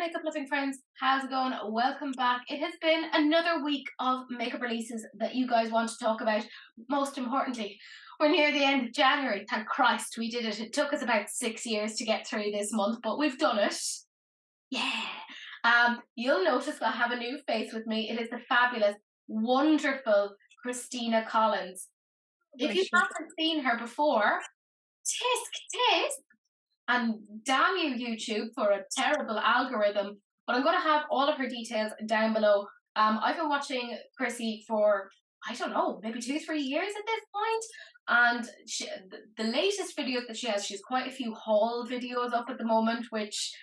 makeup loving friends, how's it going? Welcome back. It has been another week of makeup releases that you guys want to talk about. Most importantly, we're near the end of January. Thank Christ we did it. It took us about 6 years to get through this month, but we've done it. Yeah. You'll notice I have a new face with me. It is the fabulous, wonderful Christina Collins. If you haven't seen her before, tisk. And damn you, YouTube, for a terrible algorithm. But I'm going to have all of her details down below. I've been watching Chrissy for, I don't know, maybe 2-3 years at this point. And the latest videos that she has quite a few haul videos up at the moment, which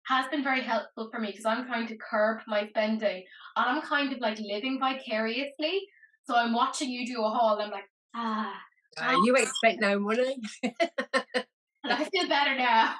has been very helpful for me because I'm trying to curb my spending. And I'm kind of like living vicariously. So I'm watching you do a haul and I'm like, you ain't spent no money. And I feel better now.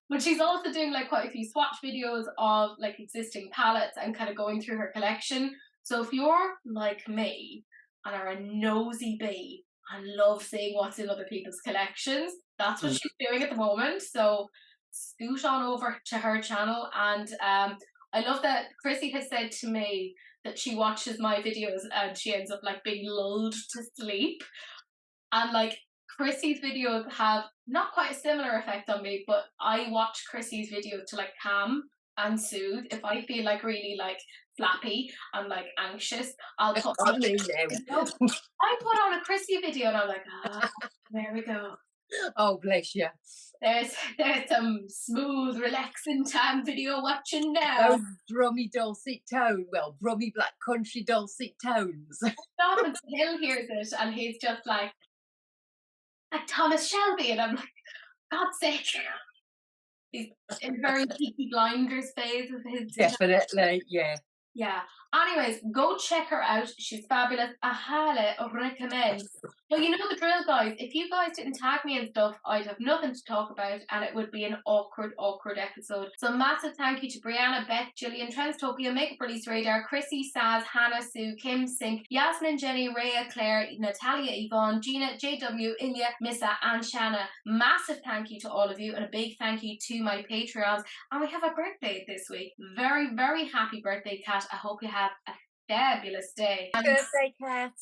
But she's also doing like quite a few swatch videos of like existing palettes and kind of going through her collection. So if you're like me and are a nosy bee and love seeing what's in other people's collections, that's what she's doing at the moment. So scoot on over to her channel. And I love that Chrissy has said to me that she watches my videos and she ends up like being lulled to sleep. And like Chrissy's videos have not quite a similar effect on me, but I watch Chrissy's videos to like calm and soothe. If I feel like really like flappy and like anxious, I'll put on I put on a Chrissy video and I'm like, there we go. Oh, bless you. There's some smooth, relaxing time video watching now. Those brummy dulcet tones. Well, brummy black country dulcet tones. Stop until Hill hears it and he's just like Thomas Shelby, and I'm like, God's sake. He's in very Peaky Blinders phase of his definitely, yeah. Anyways, go check her out. She's fabulous. I highly recommend. But you know the drill, guys. If you guys didn't tag me and stuff, I'd have nothing to talk about and it would be an awkward episode. So massive thank you to Brianna, Beth, Gillian, Transtopia, Makeup Release Radar, Chrissy, Saz, Hannah, Sue, Kim, Sink, Yasmin, Jenny, Rhea, Claire, Natalia, Yvonne, Gina, JW, Ilya, Missa, and Shanna. Massive thank you to all of you and a big thank you to my Patreons. And we have a birthday this week. Very, very happy birthday, Kat. I hope you have a fabulous day. Birthday cat.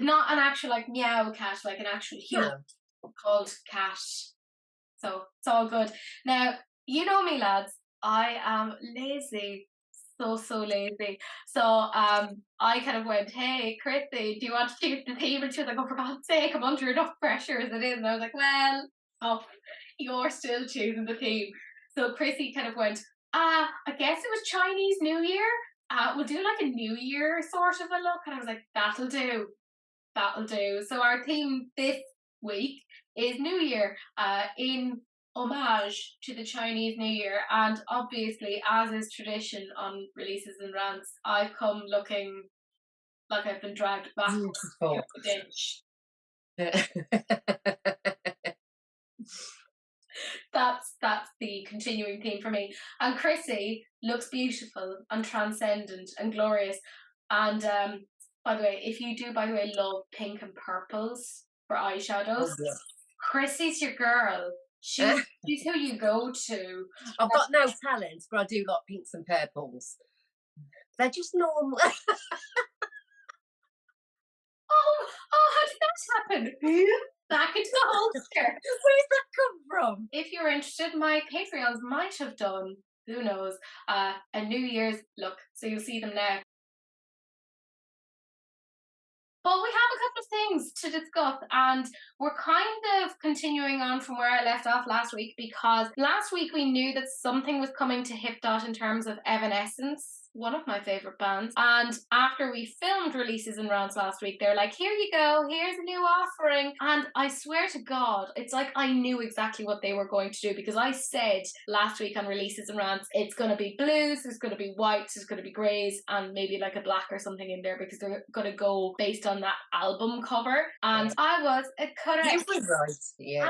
Not an actual like meow cat, like an actual human called Cat. So it's all good. Now, you know me, lads. I am lazy. So lazy. So I kind of went, hey, Chrissy, do you want to choose the theme? And she was like, oh, for God's sake, I'm under enough pressure as it is. And I was like, well, you're still choosing the theme. So Chrissy kind of went, I guess it was Chinese New Year. We'll do like a New Year sort of a look. And I was like, that'll do. So our theme this week is New Year, in homage to the Chinese New Year. And obviously, as is tradition on releases and rants, I've come looking like I've been dragged back to the ditch. That's the continuing theme for me. And Chrissy looks beautiful and transcendent and glorious. And by the way, if you do, love pink and purples for eyeshadows, Chrissy's your girl. She's who you go to. I've got no talent, but I do like pinks and purples. They're just normal. How did that happen? Back into the holster. Where's that come from? If you're interested, my Patreons might have done, who knows, a New Year's look. So you'll see them now. But we have a couple of things to discuss, and we're kind of continuing on from where I left off last week, because last week we knew that something was coming to HipDot in terms of Evanescence, one of my favourite bands. And after we filmed releases and rants last week, they're like, here you go, here's a new offering. And I swear to God, it's like I knew exactly what they were going to do, because I said last week on releases and rants, it's going to be blues, there's going to be whites, there's going to be greys, and maybe like a black or something in there, because they're going to go based on that album cover. And I was correct. You were right, yeah.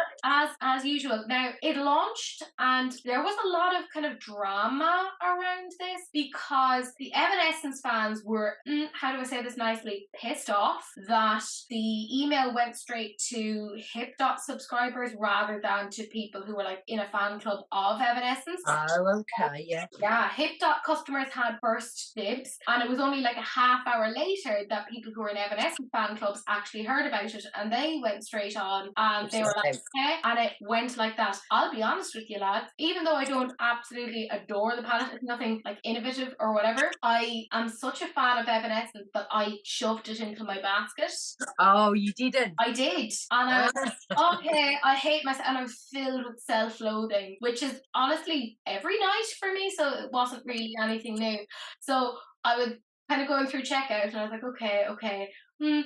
As usual. Now, it launched and there was a lot of kind of drama around this, because because the Evanescence fans were, how do I say this nicely, pissed off that the email went straight to hip dot subscribers rather than to people who were like in a fan club of Evanescence. Oh, okay, yeah. Yeah, hip dot customers had first dibs, and it was only like a half hour later that people who were in Evanescence fan clubs actually heard about it, and they went straight on and they were like, okay, and it went like that. I'll be honest with you, lads, even though I don't absolutely adore the palette, it's nothing like innovative or whatever, I am such a fan of Evanescence that I shoved it into my basket. Oh, you didn't? I did. And I was like, okay, I hate myself. And I was filled with self-loathing, which is honestly every night for me. So it wasn't really anything new. So I was kind of going through checkout and I was like, okay. And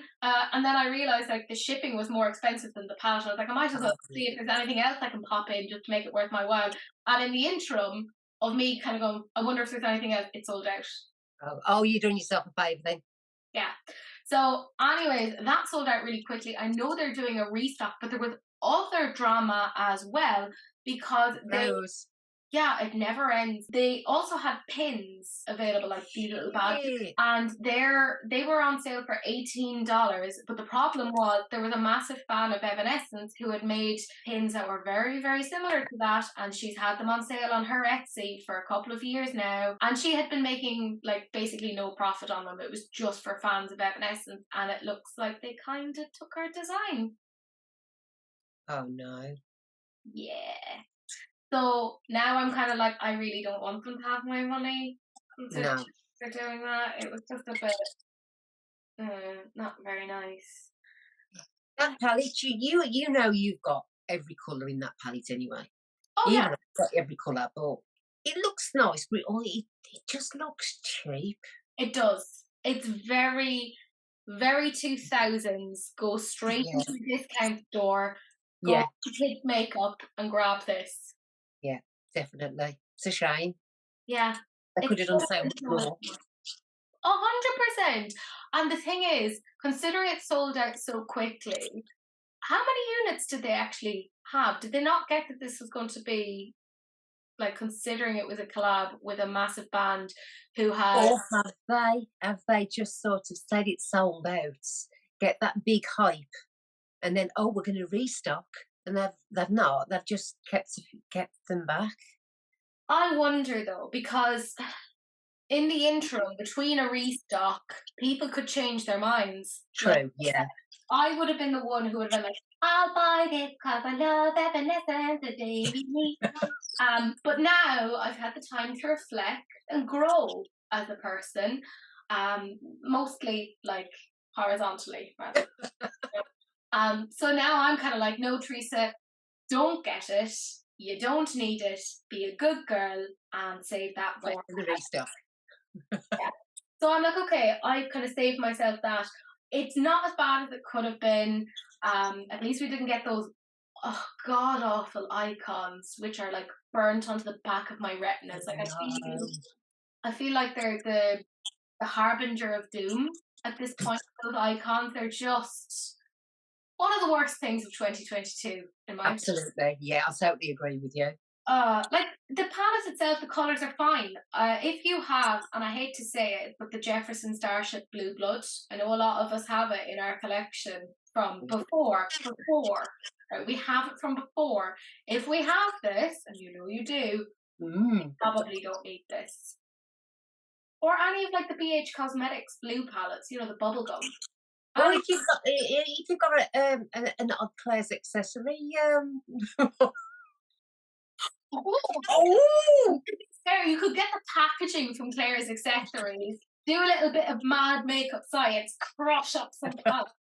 then I realized like the shipping was more expensive than the palette. I was like, I might as well see if there's anything else I can pop in just to make it worth my while. And in the interim of me kind of going, I wonder if there's anything else, it sold out. Oh, you done yourself a favour then? Yeah. So, anyways, that sold out really quickly. I know they're doing a restock, but there was other drama as well because it never ends. They also had pins available, like these little badges, and they were on sale for $18. But the problem was there was a massive fan of Evanescence who had made pins that were very, very similar to that, and she's had them on sale on her Etsy for a couple of years now, and she had been making like basically no profit on them. It was just for fans of Evanescence, and it looks like they kind of took her design. Oh no. Yeah. So now I'm kind of like, I really don't want them to have my money. No. For doing that. It was just a bit not very nice. That palette, you know you've got every colour in that palette anyway. Oh yeah. I've got every colour, but it looks nice, but it just looks cheap. It does. It's very, very 2000s. Go straight into the discount store, go to Kids Makeup and grab this. Yeah, definitely. It's a shame. Yeah. They could have done so much more. 100%. And the thing is, considering it sold out so quickly, how many units did they actually have? Did they not get that this was going to be, like, considering it was a collab with a massive band who had... Or have they just sort of said it's sold out, get that big hype, and then, we're going to restock, and they've not. They've just kept them back. I wonder, though, because in the interim, between a restock, people could change their minds. True, like, yeah. I would have been the one who would have been like, I'll buy this because I love Evanescence, the baby. But now I've had the time to reflect and grow as a person, mostly like horizontally, rather. So now I'm kind of like, no, Teresa, don't get it. You don't need it. Be a good girl and save that for the restock. Yeah. So I'm like, okay, I've kind of saved myself that. It's not as bad as it could have been. At least we didn't get those god awful icons, which are like burnt onto the back of my retinas. Like I feel like they're the harbinger of doom at this point. Those icons, they're just one of the worst things of 2022 in my Absolutely, yeah, I totally agree with you. Like the palette itself, the colours are fine. If you have, and I hate to say it, but the Jefferson Starship Blue Blood, I know a lot of us have it in our collection from before. Right? We have it from before. If we have this, and you know you do, you probably don't need this. Or any of like the BH Cosmetics blue palettes, you know, the bubblegum. Or if you've got an odd Claire's accessory, There, you could get the packaging from Claire's Accessories, do a little bit of mad makeup science, crush up some palettes,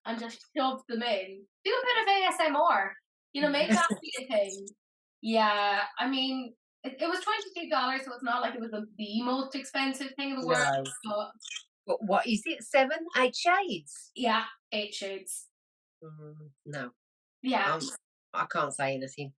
and just shove them in. Do a bit of ASMR. You know, make that be a thing. Yeah, I mean, it was $22, so it's not like it was the most expensive thing in the world. But what is it? 7, 8 shades? Yeah, 8 shades. No. Yeah. I can't say anything.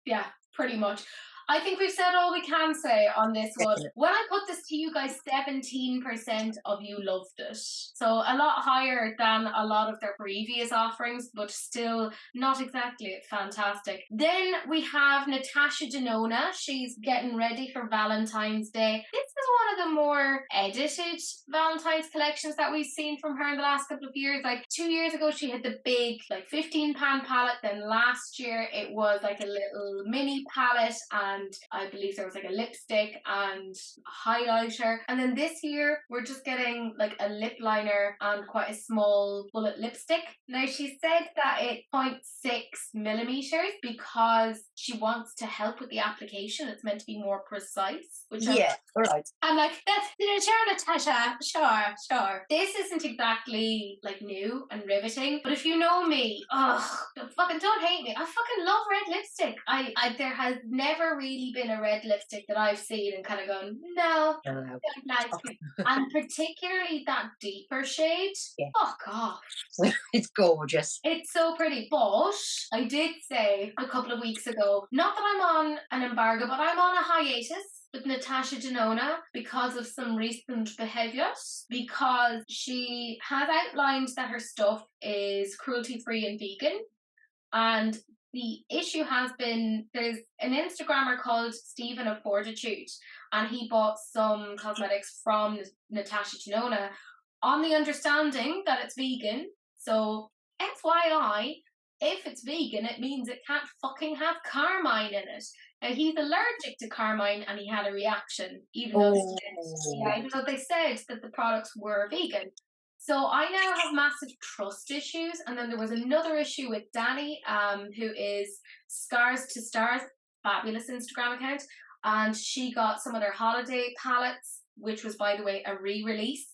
Yeah, pretty much. I think we've said all we can say on this one. Definitely. When I put this to you guys, 17% of you loved it. So a lot higher than a lot of their previous offerings, but still not exactly fantastic. Then we have Natasha Denona. She's getting ready for Valentine's Day. This is one of the more edited Valentine's collections that we've seen from her in the last couple of years. Like 2 years ago, she had the big, like, 15-pan palette. Then last year, it was like a little mini palette, and I believe there was like a lipstick and a highlighter. And then this year, we're just getting like a lip liner and quite a small bullet lipstick. Now, she said that it's 0.6 millimeters because she wants to help with the application. It's meant to be more precise. Which Yeah, all right. I'm like, that's sure, Natasha. Sure. This isn't exactly like new and riveting, but if you know me, fucking don't hate me. I fucking love red lipstick. I there has never really been a red lipstick that I've seen and kind of gone, no, don't like it. And particularly that deeper shade. Yeah. Oh gosh. It's gorgeous. It's so pretty, but I did say a couple of weeks ago, not that I'm on an embargo, but I'm on a hiatus with Natasha Denona because of some recent behaviours, because she has outlined that her stuff is cruelty-free and vegan. And the issue has been, there's an Instagrammer called Stephen of Fortitude, and he bought some cosmetics from Natasha Denona on the understanding that it's vegan. So, FYI, if it's vegan, it means it can't fucking have carmine in it. Now, he's allergic to carmine and he had a reaction, even though they said that the products were vegan. So I now have massive trust issues. And then there was another issue with Danny, who is Scars to Stars, fabulous Instagram account. And she got some of their holiday palettes, which was, by the way, a re-release.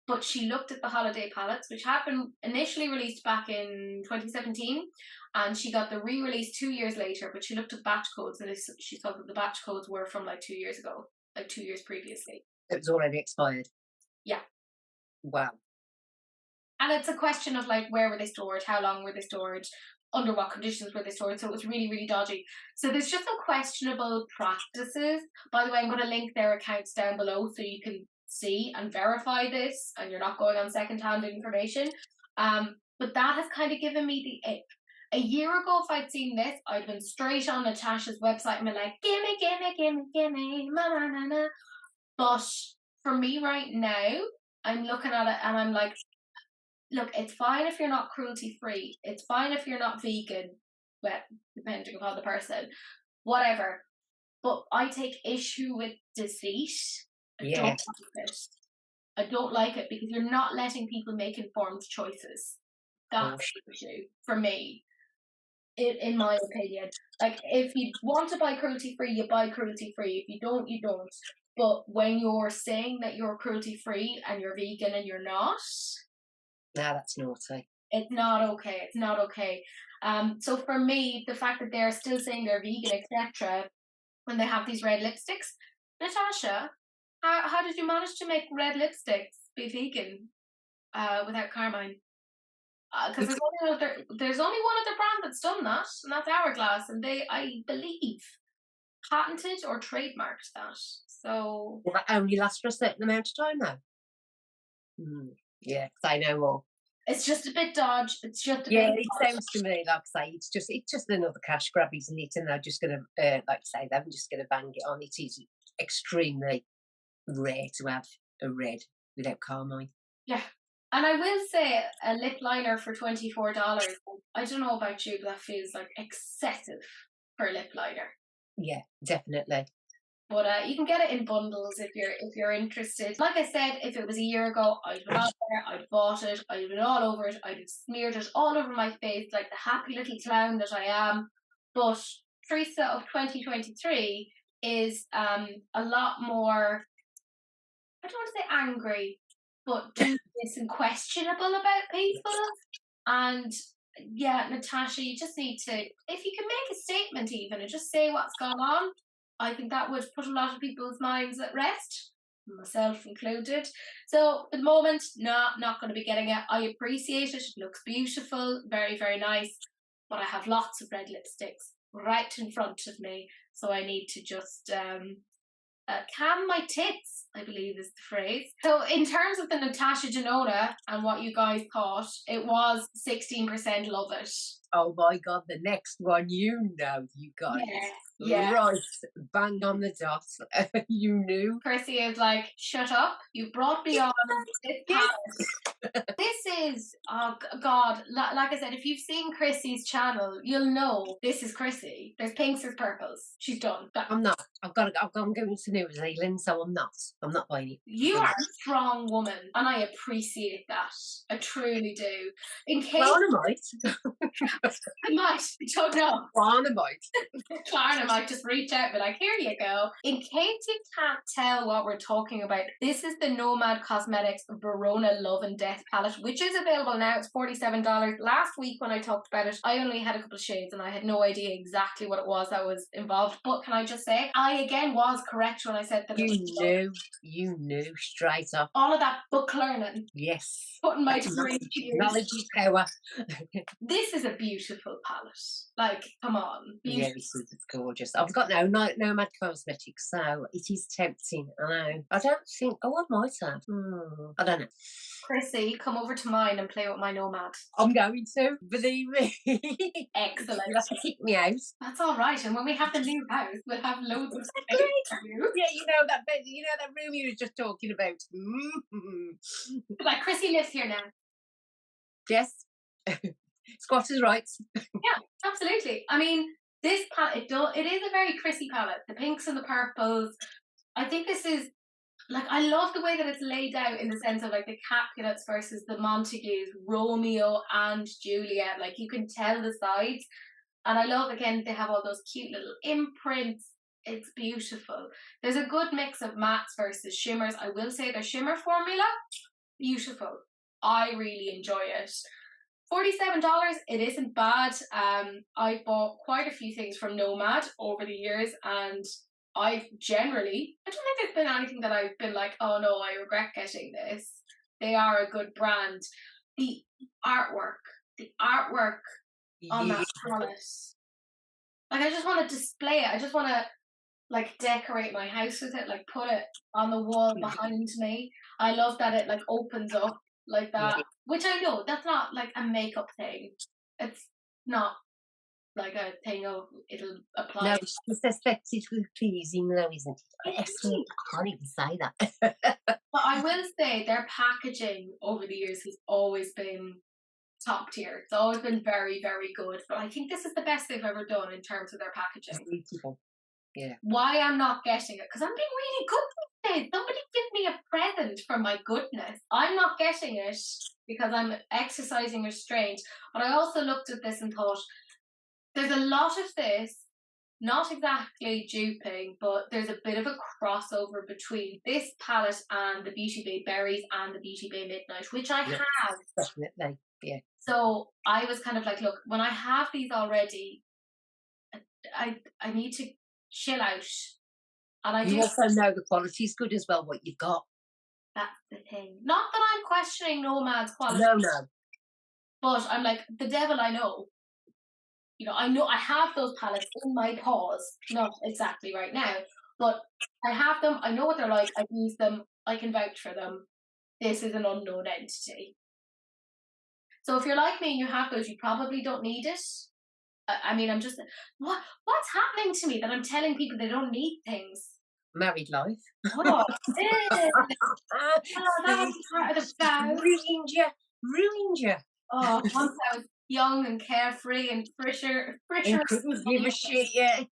But she looked at the holiday palettes, which had been initially released back in 2017, and she got the re-release 2 years later, but she looked at batch codes, and she saw that the batch codes were from like 2 years ago, like 2 years previously. It was already expired. Yeah. Wow. And it's a question of like, where were they stored? How long were they stored? Under what conditions were they stored? So it was really, really dodgy. So there's just some questionable practices. By the way, I'm going to link their accounts down below so you can see and verify this, and you're not going on second-hand information. But that has kind of given me the ick. A year ago, if I'd seen this, I'd been straight on Natasha's website and been like, gimme, ma. But for me right now, I'm looking at it and I'm like, look, it's fine if you're not cruelty-free. It's fine if you're not vegan, well, depending upon the person, whatever. But I take issue with deceit. I don't like it because you're not letting people make informed choices. That's the issue for me, in my opinion. Like, if you want to buy cruelty-free, you buy cruelty-free. If you don't, you don't. But when you're saying that you're cruelty-free and you're vegan and you're not, no, that's naughty. It's not okay. It's not okay. So for me, the fact that they're still saying they're vegan, etc., when they have these red lipsticks, Natasha, how did you manage to make red lipsticks be vegan without carmine? Because there's only one other brand that's done that, and that's Hourglass, and they, I believe, patented or trademarked that. So will that only last for a certain amount of time now? Yeah, because I know more. It's just a bit dodge. It's just it sounds to me like I say it's just another cash grab, isn't it? And they're just going to like I say they're just going to bang it on. It is extremely rare to have a red without carmine. Yeah, and I will say a lip liner for $24. I don't know about you, but that feels like excessive for a lip liner. Yeah, definitely. But you can get it in bundles if you're interested. Like I said, if it was a year ago, I'd been out there, I'd bought it, I'd been all over it, I'd smeared it all over my face like the happy little clown that I am. But Teresa of 2023 is a lot more, I don't want to say angry, but dubious and questionable about people. And yeah, Natasha, you just need to, if you can make a statement even and just say what's gone on, I think that would put a lot of people's minds at rest, myself included. So at the moment, not going to be getting it. I appreciate it. It looks beautiful, very, very nice. But I have lots of red lipsticks right in front of me. so I need to just calm my tits, I believe is the phrase. So in terms of the Natasha Denona and what you guys thought, it was 16% love it. Oh my God, the next one, you got it. Yeah. Right, bang on the dot. You knew. Chrissy is like, shut up, you brought me on this Yes. palette. This is, oh God, like I said, if you've seen Chrissy's channel, you'll know this is Chrissy. There's pinks, there's purples. She's done. I'm not. I'm going to New Zealand, so I'm not buying it. You are a strong woman, and I appreciate that. I truly do. In case Klarna might. I might, I don't know. Klarna might. Klarna might just reach out and be like, here you go. In case you can't tell what we're talking about, this is the Nomad Cosmetics Verona Love and Death palette, which is available now. It's $47. Last week when I talked about it, I only had a couple of shades and I had no idea exactly what it was that was involved. But can I just say, I again was correct when I said that you knew straight up. All of that book learning. Yes. Putting my degree to use. Knowledge is power. This is a beautiful palette. Like, come on. Yeah, this is gorgeous. I've got Nomad Cosmetics, so it is tempting. I know. I don't think. Oh, I might have. I don't know. Chrissy, come over to mine and play with my Nomad. I'm going to, believe me. Excellent. You'll have to kick me out. That's all right. And when we have the new house, we'll have loads of space for you. Yeah, you know that bed, that room you were just talking about. Like Chrissy lives here now. Yes. Squatters' rights. Yeah, absolutely. I mean, this palette, it is a very Chrissy palette. The pinks and the purples. I think this is, like, I love the way that it's laid out in the sense of, like, the Capulets versus the Montagues, Romeo and Juliet. Like, you can tell the sides. And I love, again, they have all those cute little imprints. It's beautiful. There's a good mix of mattes versus shimmers. I will say their shimmer formula, beautiful. I really enjoy it. $47, it isn't bad. I bought quite a few things from Nomad over the years, and I don't think there's been anything that I've been like, oh no, I regret getting this. They are a good brand. The artwork on that palette. Like, I just want to display it. I just want to, like, decorate my house with it, like, put it on the wall behind me. I love that it, like, opens up like that, which I know that's not, like, a makeup thing. It's not like a thing of it'll apply. No, it's just aesthetically pleasing though, isn't it? I can't even say that. But I will say their packaging over the years has always been top tier. It's always been very, very good. But I think this is the best they've ever done in terms of their packaging. Beautiful. Yeah. Why I'm not getting it? Because I'm being really good these days. Somebody give me a present for my goodness. I'm not getting it because I'm exercising restraint. But I also looked at this and thought, there's a lot of this, not exactly duping, but there's a bit of a crossover between this palette and the Beauty Bay Berries and the Beauty Bay Midnight, which I have. Definitely, yeah. So I was kind of like, look, when I have these already, I need to chill out. And you also know the quality's good as well, what you've got. That's the thing. Not that I'm questioning Nomad's quality. No. But I'm like, the devil I know. I know I have those palettes in my paws. Not exactly right now, but I have them. I know what they're like. I've used them. I can vouch for them. This is an unknown entity. So if you're like me and you have those, you probably don't need it. I mean, I'm just, what's happening to me that I'm telling people they don't need things? Married life. Oh, that was part of the vow. Ruined you. Oh, once I was young and carefree and frisher. And couldn't give a shit, yeah.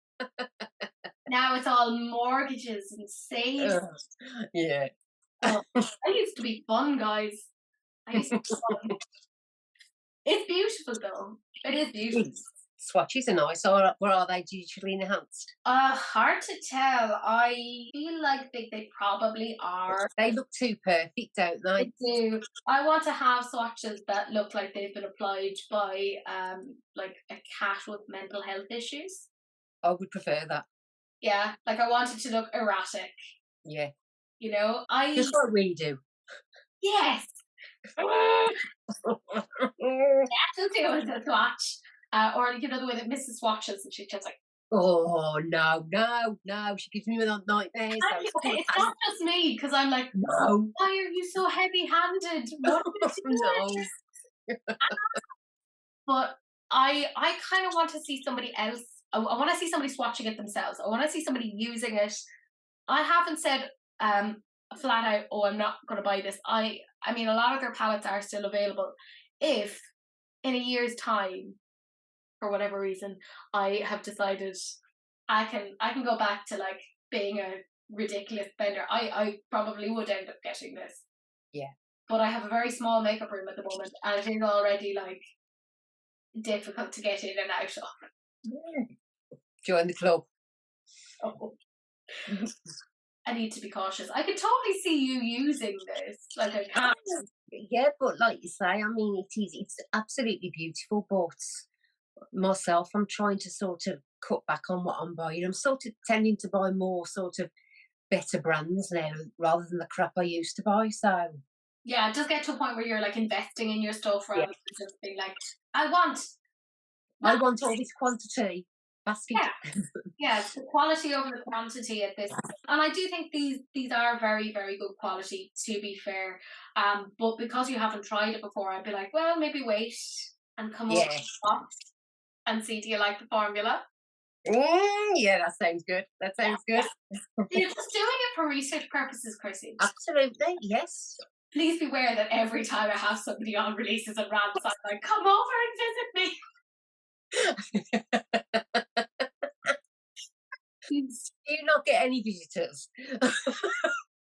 Now it's all mortgages and saves. Yeah. Oh, I used to be fun, guys. I used to be fun. It's beautiful, though. It is beautiful. Swatches are nice, or are they digitally enhanced? Hard to tell. I feel like they probably are. They look too perfect, don't they? They do. I want to have swatches that look like they've been applied by like a cat with mental health issues. I would prefer that. Yeah, like I want it to look erratic. Yeah. Just like we do. Yes. That's just do it as a swatch. Or the way that Mrs. swatches and she's just like, Oh, no, no, no, she gives me nightmares, those Okay, pink it's not pants. just me because I'm like, No, why are you so heavy-handed? What are you no. doing? But I kind of want to see somebody else. I want to see somebody swatching it themselves. I want to see somebody using it. I haven't said flat out, oh, I'm not going to buy this. I mean, a lot of their palettes are still available. If in a year's time, for whatever reason, I have decided I can go back to like being a ridiculous spender, I probably would end up getting this. Yeah. But I have a very small makeup room at the moment, and it is already like difficult to get in and out of. Yeah. Join the club. Oh, I need to be cautious. I can totally see you using this. Like I can't. Yeah, but like you say, I mean, it's absolutely beautiful, but myself, I'm trying to sort of cut back on what I'm buying. I'm sort of tending to buy more sort of better brands now rather than the crap I used to buy. So Yeah, it does get to a point where you're like investing in your stuff yeah, rather than just being like, I want. I Not, want all this quantity basket. yeah, yeah, it's the quality over the quantity at this point. And I do think these are very, very good quality, to be fair. But because you haven't tried it before, I'd be like, well, maybe wait and come over Yeah. and see, do you like the formula? Yeah, that sounds good. That sounds good. You're just doing it for research purposes, Chrissy. Absolutely, yes. Please beware that every time I have somebody on releases and rants, I'm like, come over and visit me. Do you not get any visitors?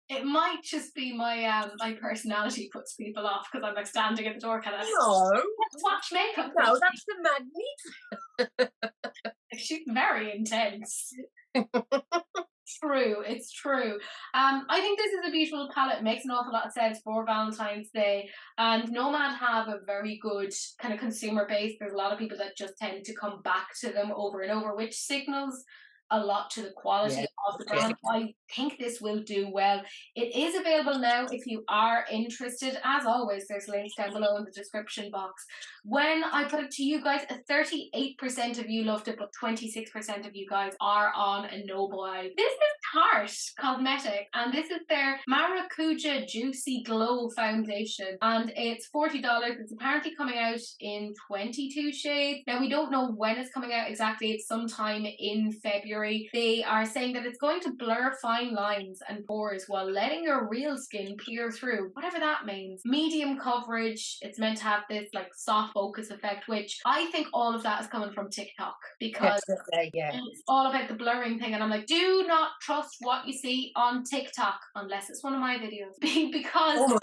It might just be my personality puts people off because I'm like standing at the door kind of No, let's watch makeup. no, that's the magnet. She's very intense. True, it's true. I think this is a beautiful palette. It makes an awful lot of sense for Valentine's Day. And Nomad have a very good kind of consumer base. There's a lot of people that just tend to come back to them over and over, which signals a lot to the quality Yeah, of the brand. I think this will do well. It is available now if you are interested. As always, there's links down below in the description box. When I put it to you guys, 38% of you loved it, but 26% of you guys are on a no buy. This is Tarte Cosmetics, and this is their Maracuja Juicy Glow Foundation, and it's $40. It's apparently coming out in 22 shades. Now, we don't know when it's coming out exactly. It's sometime in February. They are saying that it's going to blur fine lines and pores while letting your real skin peer through, whatever that means. Medium coverage. It's meant to have this like soft focus effect, which I think all of that is coming from TikTok, because yeah. it's all about the blurring thing, and I'm like, do not trust what you see on TikTok unless it's one of my videos. Because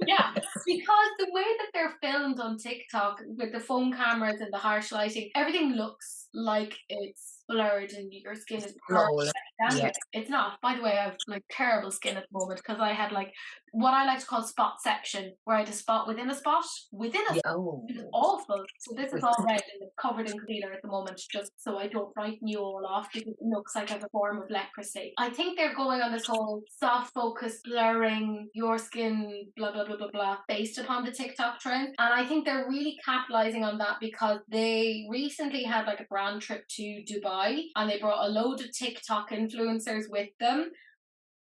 yeah, because the way that they're filmed on TikTok with the phone cameras and the harsh lighting, everything looks like it's blurred and your skin is perfect. Yeah. It's not. By the way, I have like terrible skin at the moment because I had like what I like to call spotception, where I had a spot within a spot within a Yeah. spot. Oh. It was awful. So this is all red and it's covered in cleaner at the moment, just so I don't frighten you all off because it looks like I have a form of leprosy. I think they're going on this whole soft focus blurring your skin, blah blah blah blah blah, based upon the TikTok trend. And I think they're really capitalizing on that because they recently had like a brand trip to Dubai and they brought a load of TikTok influencers with them.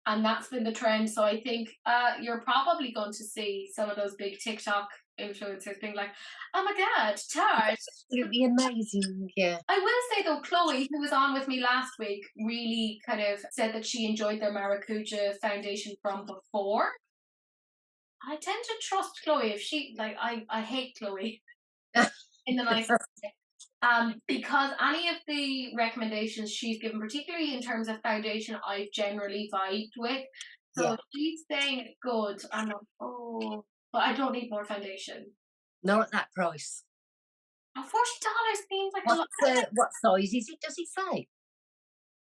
And that's been the trend. So I think you're probably going to see some of those big TikTok influencers being like, oh my god, Tarte. Absolutely amazing, yeah. I will say though, Chloe, who was on with me last week, really kind of said that she enjoyed their Maracuja foundation from before. I tend to trust Chloe if she like I hate Chloe in the nicest way. Because any of the recommendations she's given, particularly in terms of foundation, I've generally vibed with. So Yeah. if she's saying it's good, I'm like, oh, but I don't need more foundation. Not at that price. $40 seems like a lot. What size is it? Does it say?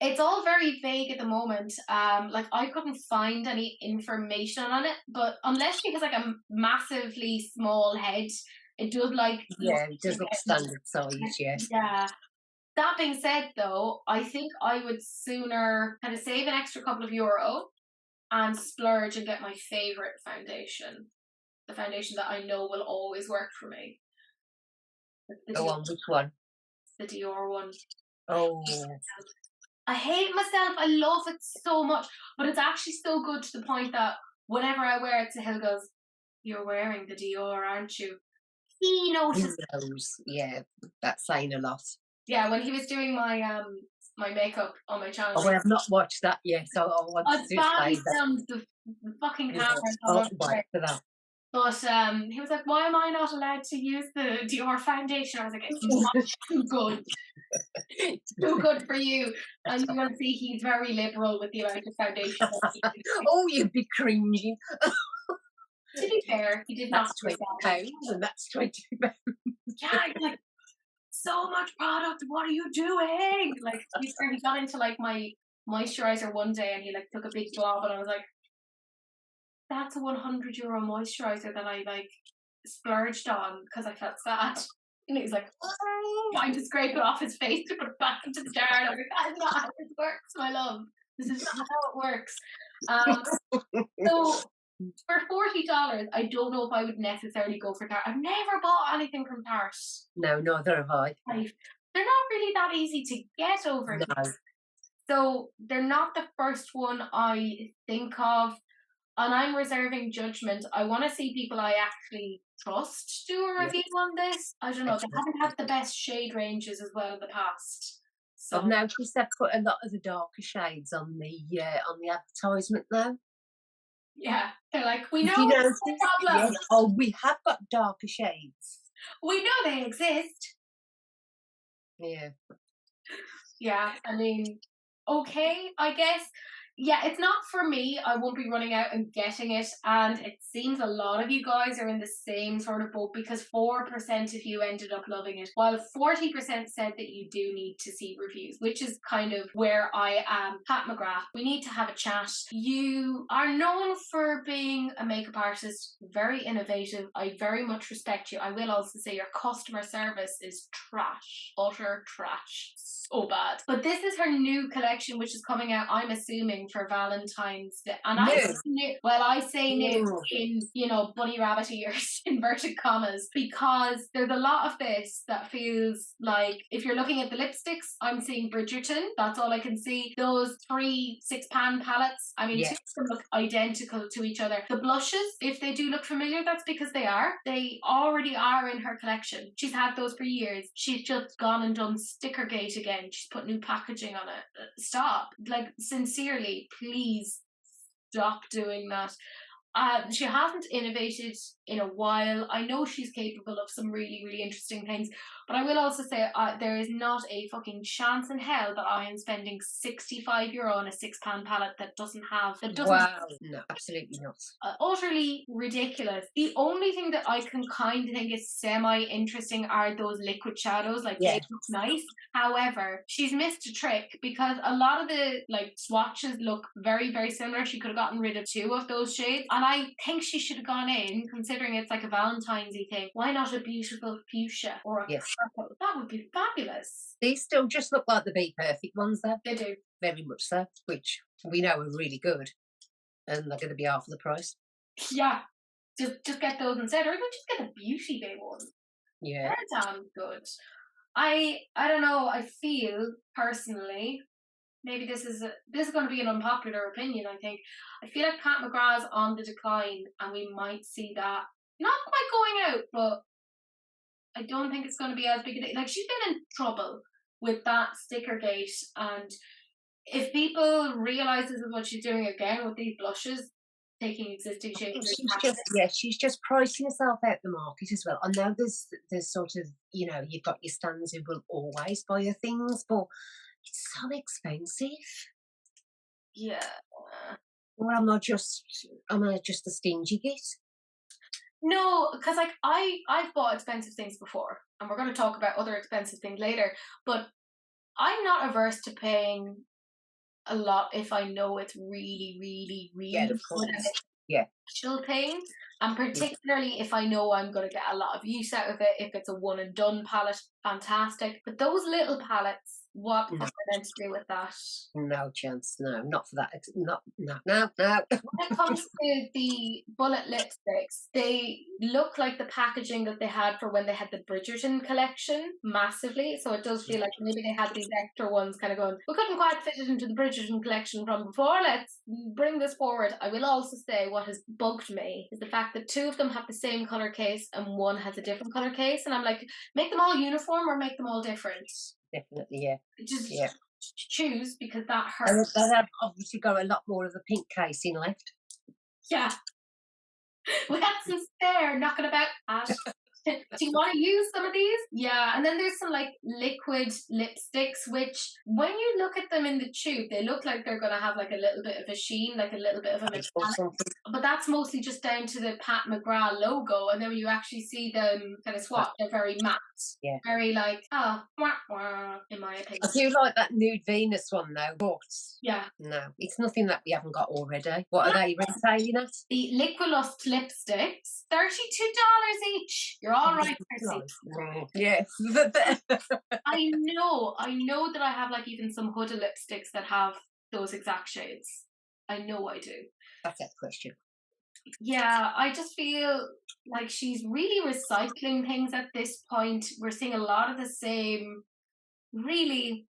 It's all very vague at the moment. Like I couldn't find any information on it, but unless she has like a massively small head, it does like It does look standard size, yeah. Yeah. That being said, though, I think I would sooner kind of save an extra couple of euro and splurge and get my favorite foundation, the foundation that I know will always work for me. Go on, which one? The Dior one. Oh, I hate myself. I love it so much, but it's actually so good to the point that whenever I wear it, Sahil goes, "You're wearing the Dior, aren't you?" He he noticed. knows. Yeah, that's saying a lot. Yeah, when he was doing my makeup on my channel, Oh, I have not watched that yet, so I want it's to badly say that. filmed. The fucking Yeah, camera is all I'll over the wait place. for that. But he was like, "Why am I not allowed to use the Dior foundation?" I was like, "It's much too good, too good for you." And you want to see he's very liberal with the amount of foundation. That he uses. Oh, you'd be cringing. To be fair, he did not That's do that. £20, and that's £20. Yeah, he's like, so much product. What are you doing? Like, to be fair, he got into like my moisturizer one day, and he like took a big glob, and I was like, "That's a €100 moisturizer that I like splurged on because I felt sad." And he's like, trying to scrape it off his face to put it back into the jar. And I'm like, "That's not how this works, my love. This is not how it works." So for $40, I don't know if I would necessarily go for Tarte. I've never bought anything from Tarte. No, neither have I. They're not really that easy to get over No. here. So they're not the first one I think of. And I'm reserving judgment. I want to see people I actually trust do a review on this. I don't know. They haven't had the best shade ranges as well in the past. I've So noticed they've put a lot of the darker shades on the advertisement now. yeah, they're like, we know Did you it's notice? a problem. Yes. Oh, we have got darker shades. We know they exist. Yeah. Yeah, I mean, okay, I guess. Yeah, it's not for me. I won't be running out and getting it. And it seems a lot of you guys are in the same sort of boat because 4% of you ended up loving it, while 40% said that you do need to see reviews, which is kind of where I am. Pat McGrath, we need to have a chat. You are known for being a makeup artist, very innovative. I very much respect you. I will also say your customer service is trash, utter trash. So bad. But this is her new collection, which is coming out, I'm assuming, for Valentine's Day. And I say new, well, I say new in, bunny rabbit ears, inverted commas, because there's a lot of this that feels like, if you're looking at the lipsticks, I'm seeing Bridgerton. That's all I can see. Those 3 6-pan palettes, I mean, two of them look identical to each other. The blushes, if they do look familiar, that's because they are. They already are in her collection. She's had those for years. She's just gone and done Stickergate again. She's put new packaging on it. Stop. Like, sincerely, please stop doing that. She hasn't innovated in a while. I know she's capable of some really, really interesting things, but I will also say there is not a fucking chance in hell that I am spending €65 on a 6-pan palette that doesn't have. Wow, no, absolutely not. Utterly ridiculous. The only thing that I can kind of think is semi-interesting are those liquid shadows. Like, they look nice. However, she's missed a trick because a lot of the swatches look very, very similar. She could have gotten rid of 2 of those shades, and I think she should have gone in, considering it's like a Valentine's-y thing. Why not a beautiful fuchsia or a purple? That would be fabulous. These still just look like the Be Perfect ones, though. They do. Very much so, which we know are really good, and they're going to be half the price. Yeah, just get those instead, or even just get the Beauty Bay ones. Yeah, they're damn good. I don't know. I feel personally, maybe this is going to be an unpopular opinion. I feel like Pat McGrath's on the decline, and we might see that not quite going out, but I don't think it's going to be as big a deal. Like, she's been in trouble with that Stickergate, and if people realise this is what she's doing again with these blushes, taking existing shades. She's just pricing herself out the market as well. I know there's sort of, you've got your stands who will always buy her things, but it's so expensive. Yeah. Or am I just a stingy git? No, because I've bought expensive things before, and we're going to talk about other expensive things later, but I'm not averse to paying a lot if I know it's really, really, really good. Yeah. Actual pain, and particularly if I know I'm going to get a lot of use out of it. If it's a one and done palette, fantastic. But those little palettes What No, was I meant to do with that? no chance. No, not for that. Not, no, no, no. When it comes to the bullet lipsticks, they look like the packaging that they had for when they had the Bridgerton collection massively. So it does feel like maybe they had these extra ones kind of going, we couldn't quite fit it into the Bridgerton collection from before. Let's bring this forward. I will also say what has bugged me is the fact that two of them have the same color case and one has a different color case. And I'm like, make them all uniform or make them all different. Definitely, yeah. Just Yeah. choose, because that And hurts. they have obviously got a lot more of the pink casing left. Yeah. We had some spare knocking about. Ash. Do you want to use some of these? Yeah, and then there's some like liquid lipsticks, which when you look at them in the tube, they look like they're going to have like a little bit of a sheen, like a little bit of a Or metallic. something. But that's mostly just down to the Pat McGrath logo, and then when you actually see them kind of swatch, they're very matte. Yeah. Very like, oh, wah, wah, in my opinion. I do like that Nude Venus one though, but Yeah. no, it's nothing that we haven't got already. What are they retailing at? The Liquilust lipsticks, $32 each. You're all right, Percy. Yeah. I know that I have like even some Huda lipsticks that have those exact shades. I know I do. That's that question. Yeah, I just feel like she's really recycling things at this point. We're seeing a lot of the same really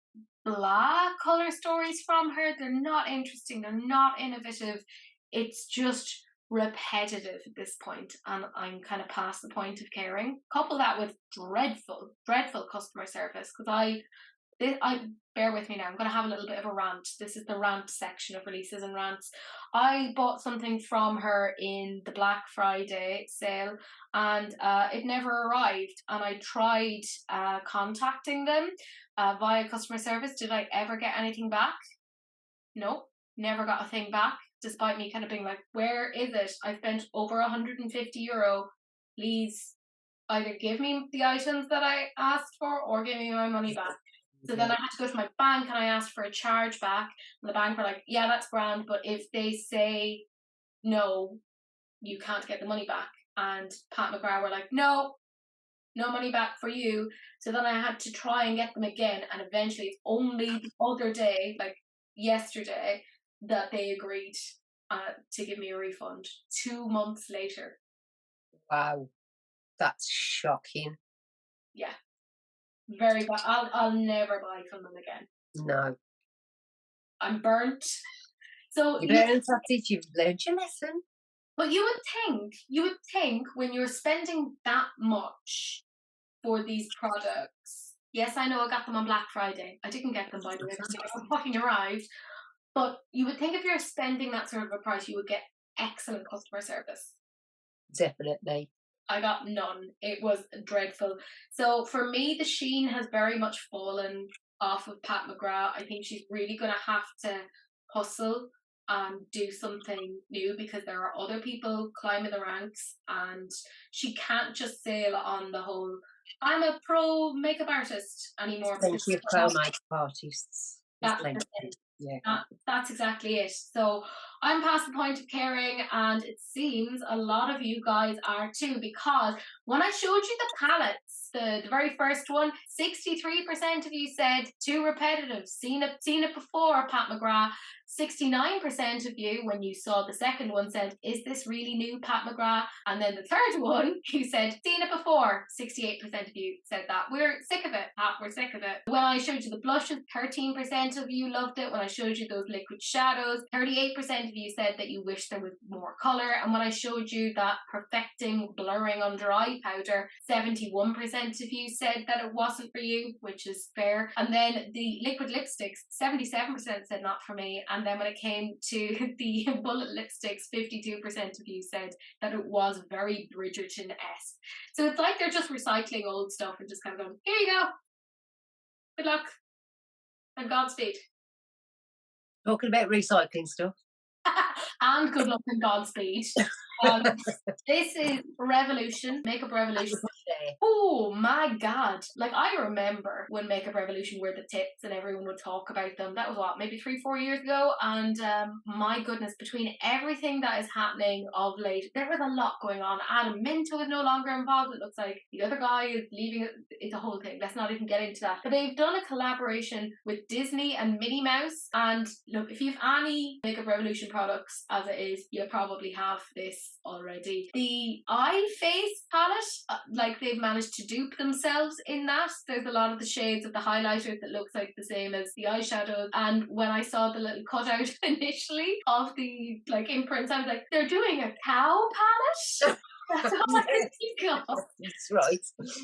blah color stories from her. They're not interesting, they're not innovative. It's just repetitive at this point, and I'm kind of past the point of caring. Couple that with dreadful customer service, because I bear with me now. I'm going to have a little bit of a rant. This is the rant section of releases and rants. I bought something from her in the Black Friday sale, and it never arrived. And I tried contacting them via customer service. Did I ever get anything back? No, never got a thing back. Despite me kind of being like, "Where is it? I spent over €150. Please, either give me the items that I asked for or give me my money back." So then I had to go to my bank and I asked for a charge back. And the bank were like, yeah, that's grand, but if they say no, you can't get the money back. And Pat McGrath were like, no money back for you. So then I had to try and get them again. And eventually, it's only the other day, like yesterday, that they agreed to give me a refund 2 months later. Wow. That's shocking. Yeah. Very bad. I'll never buy from them again. No. I'm burnt. So you burnt at it, you've learned your lesson. But you would think when you're spending that much for these products. Yes, I know I got them on Black Friday. I didn't get them, by the way. They haven't fucking arrived. But you would think if you're spending that sort of a price, you would get excellent customer service. Definitely. I got none. It was dreadful. So for me, the sheen has very much fallen off of Pat McGrath. I think she's really going to have to hustle and do something new, because there are other people climbing the ranks, and she can't just sail on the whole I'm a pro makeup artist anymore. Plenty of pro makeup artists. That's exactly it. So I'm past the point of caring, and it seems a lot of you guys are too, because when I showed you the palettes, the very first one, 63% of you said too repetitive, seen it before, Pat McGrath. 69% of you, when you saw the second one, said, is this really new, Pat McGrath? And then the third one, you said, seen it before. 68% of you said that. We're sick of it, Pat, we're sick of it. When I showed you the blushes, 13% of you loved it. When I showed you those liquid shadows, 38% of you said that you wish there was more colour. And when I showed you that perfecting blurring under eye powder, 71% of you said that it wasn't for you, which is fair. And then the liquid lipsticks, 77% said not for me. And then when it came to the bullet lipsticks, 52% of you said that it was very Bridgerton-esque. So it's like they're just recycling old stuff and just kind of going, here you go. Good luck. And Godspeed. Talking about recycling stuff. And good luck and Godspeed. This is Revolution, Makeup Revolution. there. Oh my god. Like, I remember when Makeup Revolution were the tits and everyone would talk about them. That was what, maybe 3-4 years ago? And my goodness, between everything that is happening of late, there was a lot going on. Adam Minto is no longer involved. It looks like the other guy is leaving it. It's a whole thing. Let's not even get into that. But they've done a collaboration with Disney and Minnie Mouse. And look, if you've any Makeup Revolution products as it is, you probably have this already. The eye face palette, like they've managed to dupe themselves in that. There's a lot of the shades of the highlighters that looks like the same as the eyeshadows. And when I saw the little cutout initially of the like imprints, I was like, they're doing a cow palette? That's all I can think of. That's right.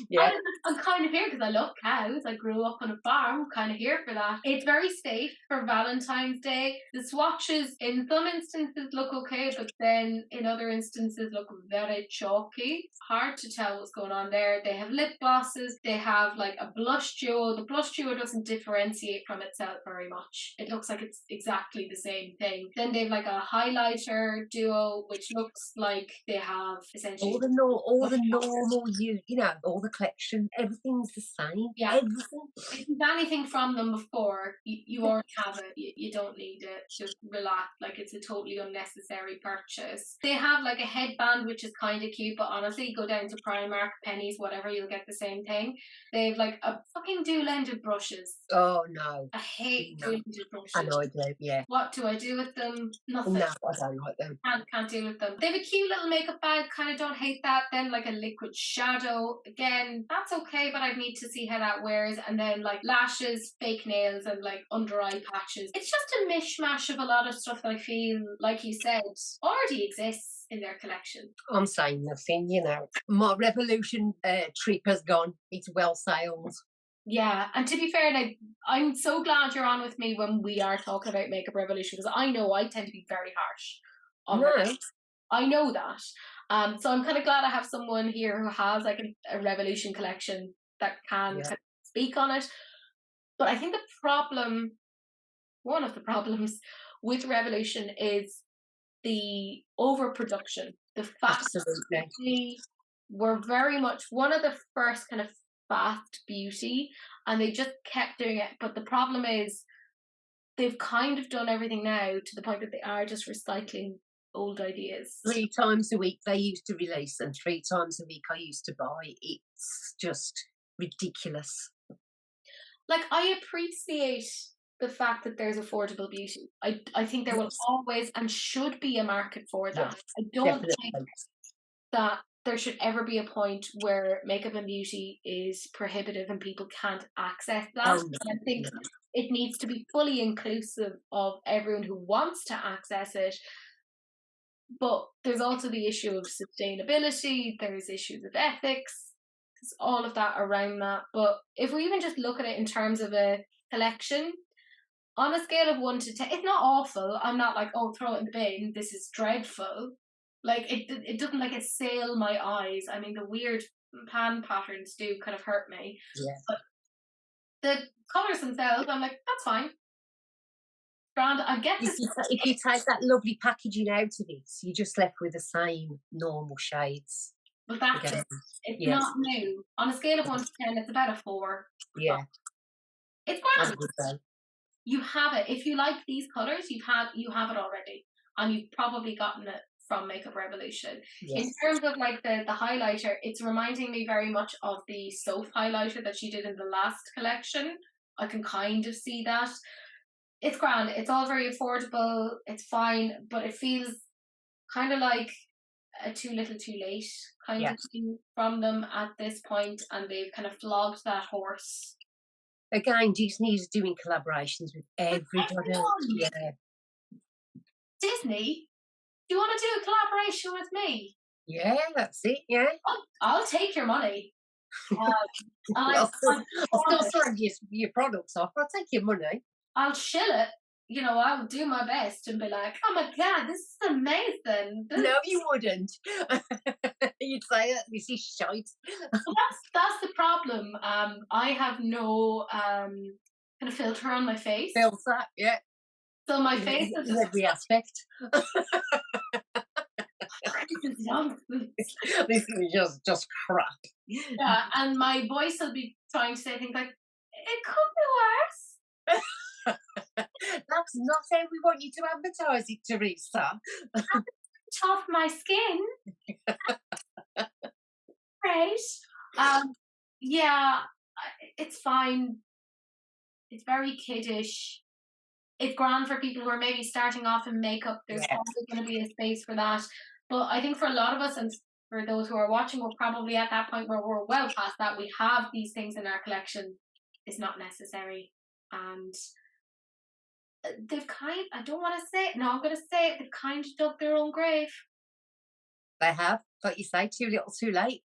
Yeah. I'm kind of here because I love cows. I grew up on a farm. I'm kind of here for that. It's very safe for Valentine's Day. The swatches in some instances look okay, but then in other instances look very chalky. Hard to tell what's going on there. They have lip glosses. They have like a blush duo. The blush duo doesn't differentiate from itself very much. It looks like it's exactly the same thing. Then they have like a highlighter duo, which looks like they have essentially all the normal, you know, all the collection, everything's the same. Yeah. Everything. If you've anything from them before, you already have it. You don't need it. Just relax. Like, it's a totally unnecessary purchase. They have like a headband, which is kind of cute, but honestly, go down to Primark, Pennies, whatever, you'll get the same thing. They've like a fucking dual-ended brushes. Oh no. I hate dual-ended brushes. I know I do, yeah. What do I do with them? Nothing. No, I don't like them. Can't deal with them. They have a cute little makeup bag, kind of don't hate that. Then like a liquid shadow, again, that's okay, but I'd need to see how that wears. And then like lashes, fake nails, and like under eye patches. It's just a mishmash of a lot of stuff that I feel, like you said, already exists in their collection. I'm saying nothing, you know. My Revolution trip has gone. It's well sailed. Yeah, and to be fair, like, I'm so glad you're on with me when we are talking about Makeup Revolution, because I know I tend to be very harsh on them. I know that. So I'm kind of glad I have someone here who has like a Revolution collection that can kind of speak on it. But I think one of the problems with Revolution is the overproduction. The fact that they were very much one of the first kind of fast beauty, and they just kept doing it. But the problem is they've kind of done everything now to the point that they are just recycling old ideas. 3 times a week they used to release, and 3 times a week I used to buy. It's just ridiculous. Like, I appreciate the fact that there's affordable beauty. I think there will always and should be a market for that. I don't think that there should ever be a point where makeup and beauty is prohibitive and people can't access that. I think it needs to be fully inclusive of everyone who wants to access it. But there's also the issue of sustainability, there's issues of ethics, there's all of that around that. But if we even just look at it in terms of a collection, on a scale of 1 to 10, it's not awful. I'm not like, oh, throw it in the bin, this is dreadful. Like, it doesn't like assail my eyes. I mean, the weird pan patterns do kind of hurt me. Yeah. But the colours themselves, I'm like, that's fine. Grand, I get this. If you take that lovely packaging out of it, you're just left with the same normal shades. But that's it. It's not new. On a scale of 1 to 10, it's about a 4. Yeah. It's grand. You have it. If you like these colours, you have it already. And you've probably gotten it from Makeup Revolution. Yes. In terms of like the highlighter, it's reminding me very much of the Soph highlighter that she did in the last collection. I can kind of see that. It's grand. It's all very affordable. It's fine, but it feels kind of like a too little too late kind of thing from them at this point, and they've kind of flogged that horse. Again, Disney is doing collaborations with everybody. Yeah. Disney, do you want to do a collaboration with me? Yeah, that's it. Yeah. I'll take your money. I'll still sign your products off. I'll take your money. I'll shill it. You know, I'll do my best and be like, oh my God, this is amazing. No, you wouldn't. You'd say, this is shite. Well, that's the problem. I have no kind of filter on my face. Filter, yeah. So my face is in every aspect. This is nonsense. This is just crap. Yeah, and my voice will be trying to say things like, "It could be worse." That's not how we want you to advertise it, Teresa. It's off my skin. Great. Yeah, it's fine. It's very kiddish. It's grand for people who are maybe starting off in makeup. There's Yeah. probably going to be a space for that. But I think for a lot of us, and for those who are watching, we're probably at that point where we're well past that. We have these things in our collection. It's not necessary. And they've I don't want to say it. No, I'm going to say it. They've kind of dug their own grave. They have, like you say, too little, too late.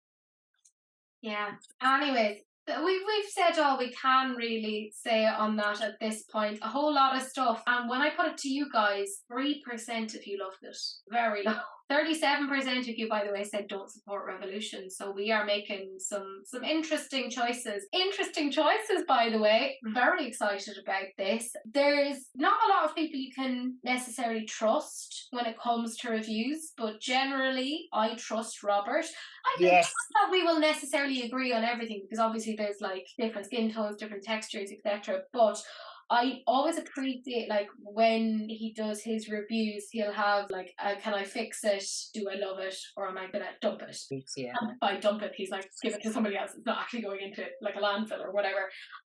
Yeah. Anyways, we've said all we can really say on that at this point. A whole lot of stuff. And when I put it to you guys, 3% of you loved it. Very low. 37% of you, by the way, said don't support revolution. So we are making some interesting choices. Interesting choices, by the way. Very excited about this. There's not a lot of people you can necessarily trust when it comes to reviews, but generally I trust Robert. I think Yes. not that we will necessarily agree on everything, because obviously there's like different skin tones, different textures, etc. But I always appreciate, like, when he does his reviews, he'll have like, can I fix it? Do I love it? Or am I gonna dump it? Yeah. And by dump it, he's like, give it to somebody else. It's not actually going into like a landfill or whatever.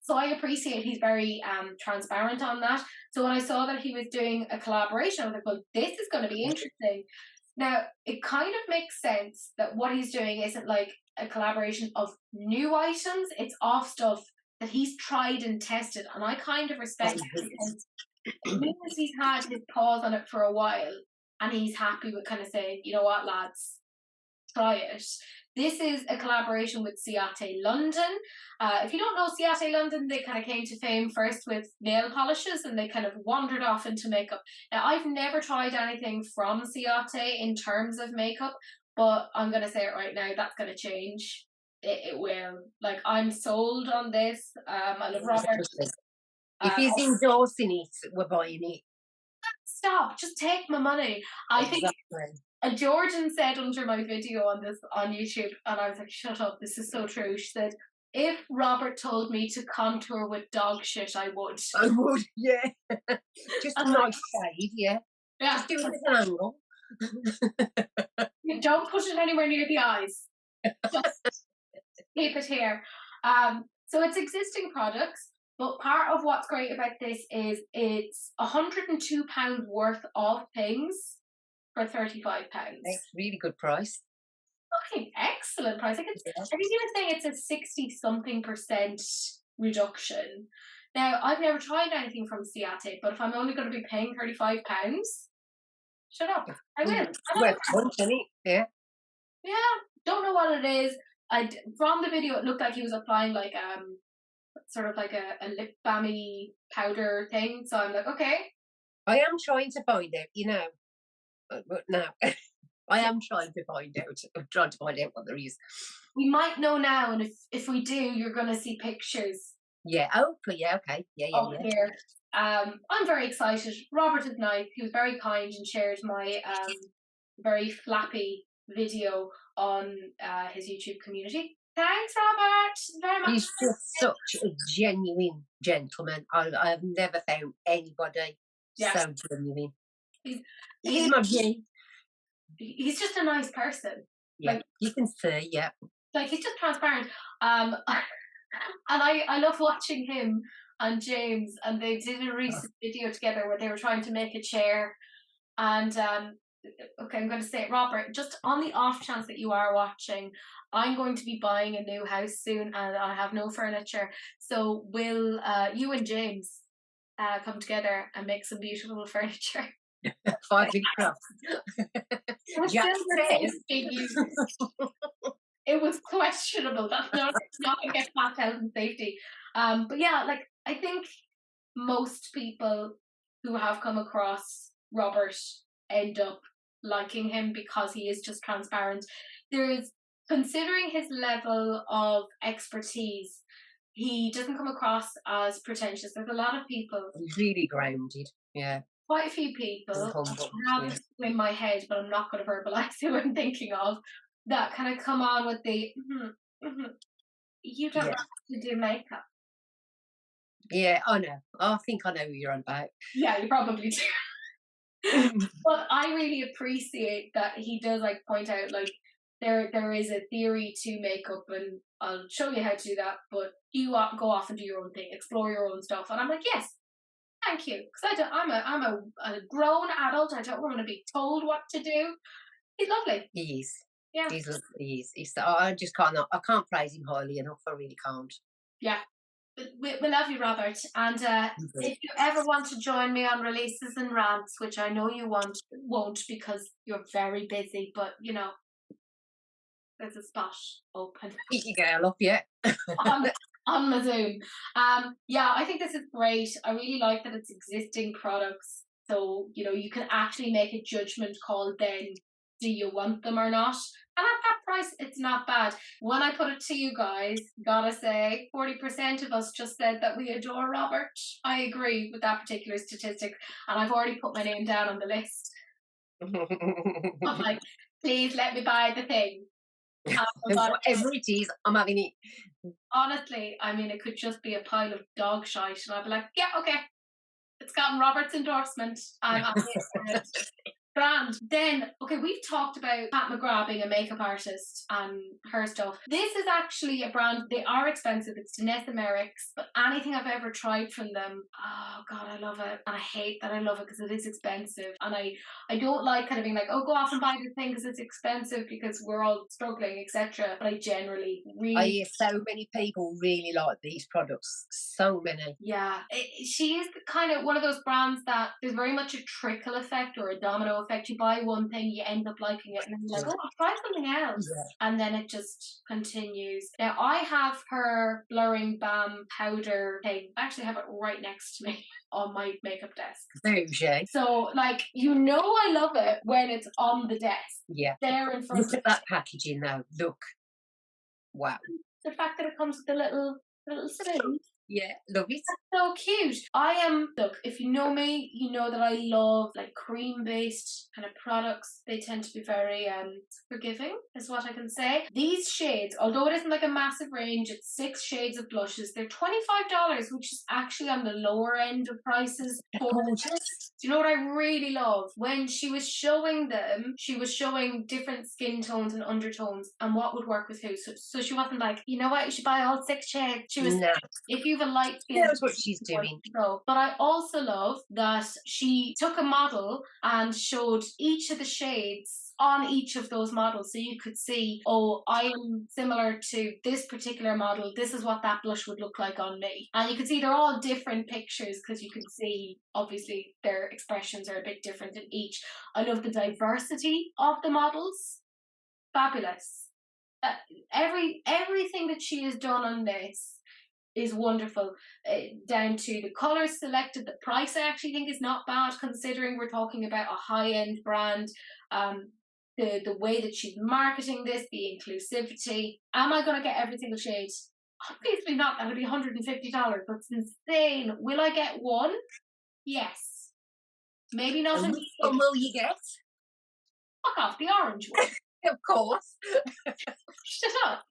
So I appreciate he's very transparent on that. So when I saw that he was doing a collaboration, I was like, well, this is going to be interesting. Now, it kind of makes sense that what he's doing isn't like a collaboration of new items, it's off stuff that he's tried and tested, and I kind of respect that, because it means he's had his paws on it for a while and he's happy with kind of saying, you know what, lads, try it. This is a collaboration with Ciate London. If you don't know Ciate London, they kind of came to fame first with nail polishes and they kind of wandered off into makeup. Now, I've never tried anything from Ciate in terms of makeup, but I'm going to say it right now, that's going to change. It will. Like, I'm sold on this. I love Robert. If he's endorsing it, we're buying it. Stop, just take my money. I think Jordan said under my video on this on YouTube, and I was like, shut up, this is so true. She said, if Robert told me to contour with dog shit, I would. I would, yeah. Just a nice shade, yeah. Yeah. Just do it at an angle. You don't put it anywhere near the eyes. Just keep it here. So it's existing products, but part of what's great about this is it's £102 worth of things for £35. That's really good price. Okay, excellent price. I think you were saying it's a 60-something% reduction. Now, I've never tried anything from Ciate, but if I'm only going to be paying £35, shut up. I will. Well, isn't it? Yeah. Yeah, don't know what it is. From the video, it looked like he was applying like sort of like a lip balmy powder thing. So I'm like, okay. I am trying to find out, you know, but no. I am trying to find out. I'm trying to find out what there is. We might know now, and if we do, you're going to see pictures. Yeah. Oh, yeah. Okay. Yeah. Here. I'm very excited. Robert is nice. He was very kind and shared my very flappy video on his YouTube community. Thanks, Robert. Very much. He's just such a genuine gentleman. I've never found anybody so genuine. He's my G. He's just a nice person. Yeah, like, you can see, yeah. Like, he's just transparent. And I love watching him and James, and they did a recent video together where they were trying to make a chair. And okay, I'm going to say it, Robert, just on the off chance that you are watching, I'm going to be buying a new house soon and I have no furniture. So will you and James come together and make some beautiful furniture? 5 big crafts. It was questionable. That's not against past health and safety. But yeah, like, I think most people who have come across Robert end up liking him because he is just transparent. Considering his level of expertise, he doesn't come across as pretentious. There's a lot of people. He's really grounded, yeah. Quite a few people, I have it in my head, but I'm not going to verbalise who I'm thinking of, that kind of come on with the, Mhm. You don't Yeah. have to do makeup. Yeah, I know. I think I know who you're on about. Yeah, you probably do. But I really appreciate that he does like point out like there is a theory to makeup, and I'll show you how to do that. But go off and do your own thing, explore your own stuff. And I'm like, yes, thank you, because I'm a grown adult. I don't want to be told what to do. He's lovely. He is. Yeah, He's lovely. He is. I just can't. I can't praise him highly enough. I really can't. yeah. We love you, Robert. And Mhm. if you ever want to join me on releases and rants, which I know you won't because you're very busy, but you know, there's a spot open You girl up, yeah. on on my Zoom. Yeah, I think this is great. I really like that it's existing products, so you know you can actually make a judgment call. Then, do you want them or not? And at that price, it's not bad. When I put it to you guys, gotta say, 40% of us just said that we adore Robert. I agree with that particular statistic, and I've already put my name down on the list of like, please let me buy the thing. Whatever it is, I'm having it. Honestly, I mean, it could just be a pile of dog shite, and I'd be like, yeah, okay, it's gotten Robert's endorsement. I'm here for it. Grand. Then, okay, we've talked about Pat McGrath being a makeup artist and her stuff. This is actually a brand, they are expensive. It's Danessa Myricks, but anything I've ever tried from them, oh God, I love it. And I hate that I love it because it is expensive. And I don't like kind of being like, oh, go off and buy the thing because it's expensive because we're all struggling, etc. But I generally I really hear so many people really like these products. So many. yeah, she is kind of one of those brands that there's very much a trickle effect or a domino effect. You buy one thing, you end up liking it, and then you're like, Yeah. oh, I'll try something else. Yeah. And then it just continues. Now, I have her blurring balm powder thing. I actually have it right next to me on my makeup desk. Bougie. So, like, you know, I love it when it's on the desk. Yeah. There in front Look of at that packaging now. Look. Wow. the fact that it comes with a little spoon. Yeah, love it. So cute. I am, look, if you know me, you know that I love like cream based kind of products. They tend to be very forgiving, is what I can say. These shades, although it isn't like a massive range, it's 6 shades of blushes. They're $25, which is actually on the lower end of prices for Gorgeous. do you know what I really love? When she was showing them, she was showing different skin tones and undertones and what would work with who. So she wasn't like, you know what, you should buy all 6 shades. She was No, if you have a light she skin, knows what she's doing. go. But I also love that she took a model and showed each of the shades on each of those models so you could see, oh, I am similar to this particular model. This is what that blush would look like on me. And you can see they're all different pictures because you can see obviously their expressions are a bit different in each. I love the diversity of the models. Fabulous. Everything that she has done on this is wonderful, down to the colors selected. The price I actually think is not bad considering we're talking about a high-end brand. The way that she's marketing this, the inclusivity. Am I going to get every single shade? Obviously not. That'll be $150. That's insane. Will I get one? Yes. Maybe not. And which one will you get? Fuck off, the orange one. Of course. Shut up.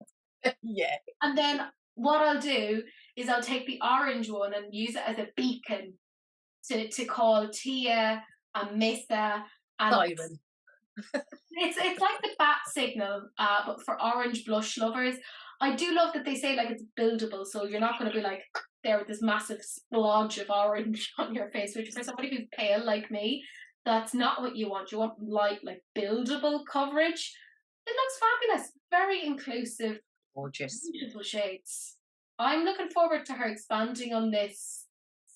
Yeah. And then what I'll do is I'll take the orange one and use it as a beacon to call Tia and Missa and Siren. it's like the bat signal, but for orange blush lovers. I do love that they say like it's buildable, so you're not going to be like there with this massive splodge of orange on your face, which for somebody who's pale like me, that's not what you want. You want light, like buildable coverage. It looks fabulous, very inclusive, Gorgeous. beautiful shades. I'm looking forward to her expanding on this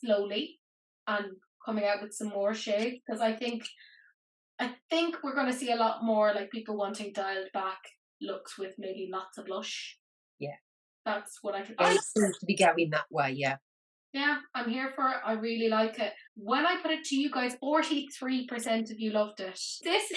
slowly and coming out with some more shades because I think we're going to see a lot more like people wanting dialed back looks with maybe lots of blush. Yeah. That's what I can. It seems to be going that way, yeah. Yeah, I'm here for it. I really like it. when I put it to you guys, 43% of you loved it. This,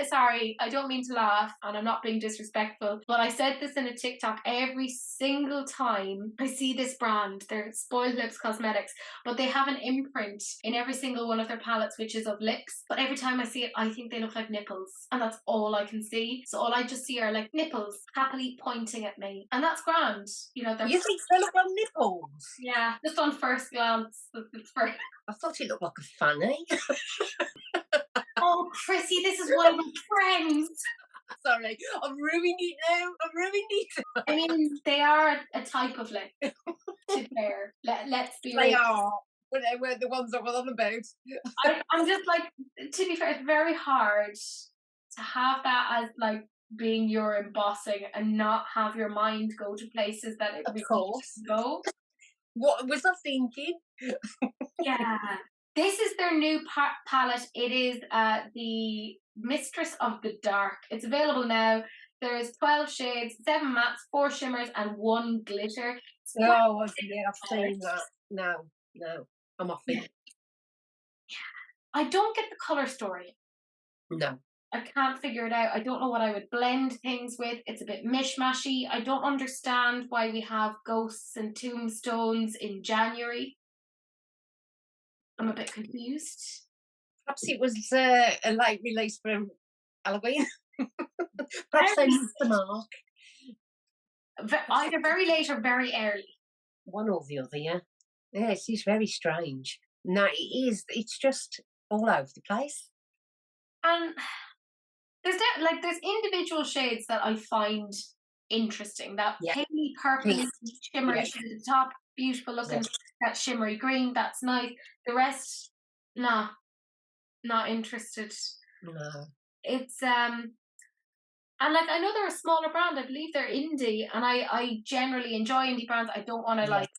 sorry, I don't mean to laugh and I'm not being disrespectful, but I said this in a TikTok every single time I see this brand. They're Spoiled Lips Cosmetics, but they have an imprint in every single one of their palettes, which is of lips. But every time I see it, I think they look like nipples. And that's all I can see. So all I just see are like nipples happily pointing at me. And that's grand. You know, they're... You think they look like nipples? Yeah, just on first glance. I thought it looked like a fanny. Oh, Chrissy, this is one of my friends. Sorry, I'm ruining it now. I'm ruining it. I mean, they are a type of lip, to be fair. Let's be They real. are. But they were the ones I was on about. I'm just like, to be fair, it's very hard to have that as like being your embossing and not have your mind go to places that it really shouldn't go. What was I thinking? Yeah. This is their new palette. It is the Mistress of the Dark. It's available now. There's 12 shades, 7 mattes, 4 shimmers, and 1 glitter. Oh, yeah, I've seen that. No, I'm off it. I don't get the colour story. No. I can't figure it out. I don't know what I would blend things with. It's a bit mishmashy. I don't understand why we have ghosts and tombstones in January. I'm a bit confused. Perhaps it was a late release for Halloween. Perhaps they missed the mark. Either very late or very early. One or the other, yeah. Yes, it's very strange. No, it is. It's just all over the place. And there's individual shades that I find interesting. That paley purpley shimmery shade at the top, beautiful looking. That shimmery green, that's nice. The rest, nah, not interested. No. It's and like I know they're a smaller brand. I believe they're indie, and I generally enjoy indie brands. I don't want to like.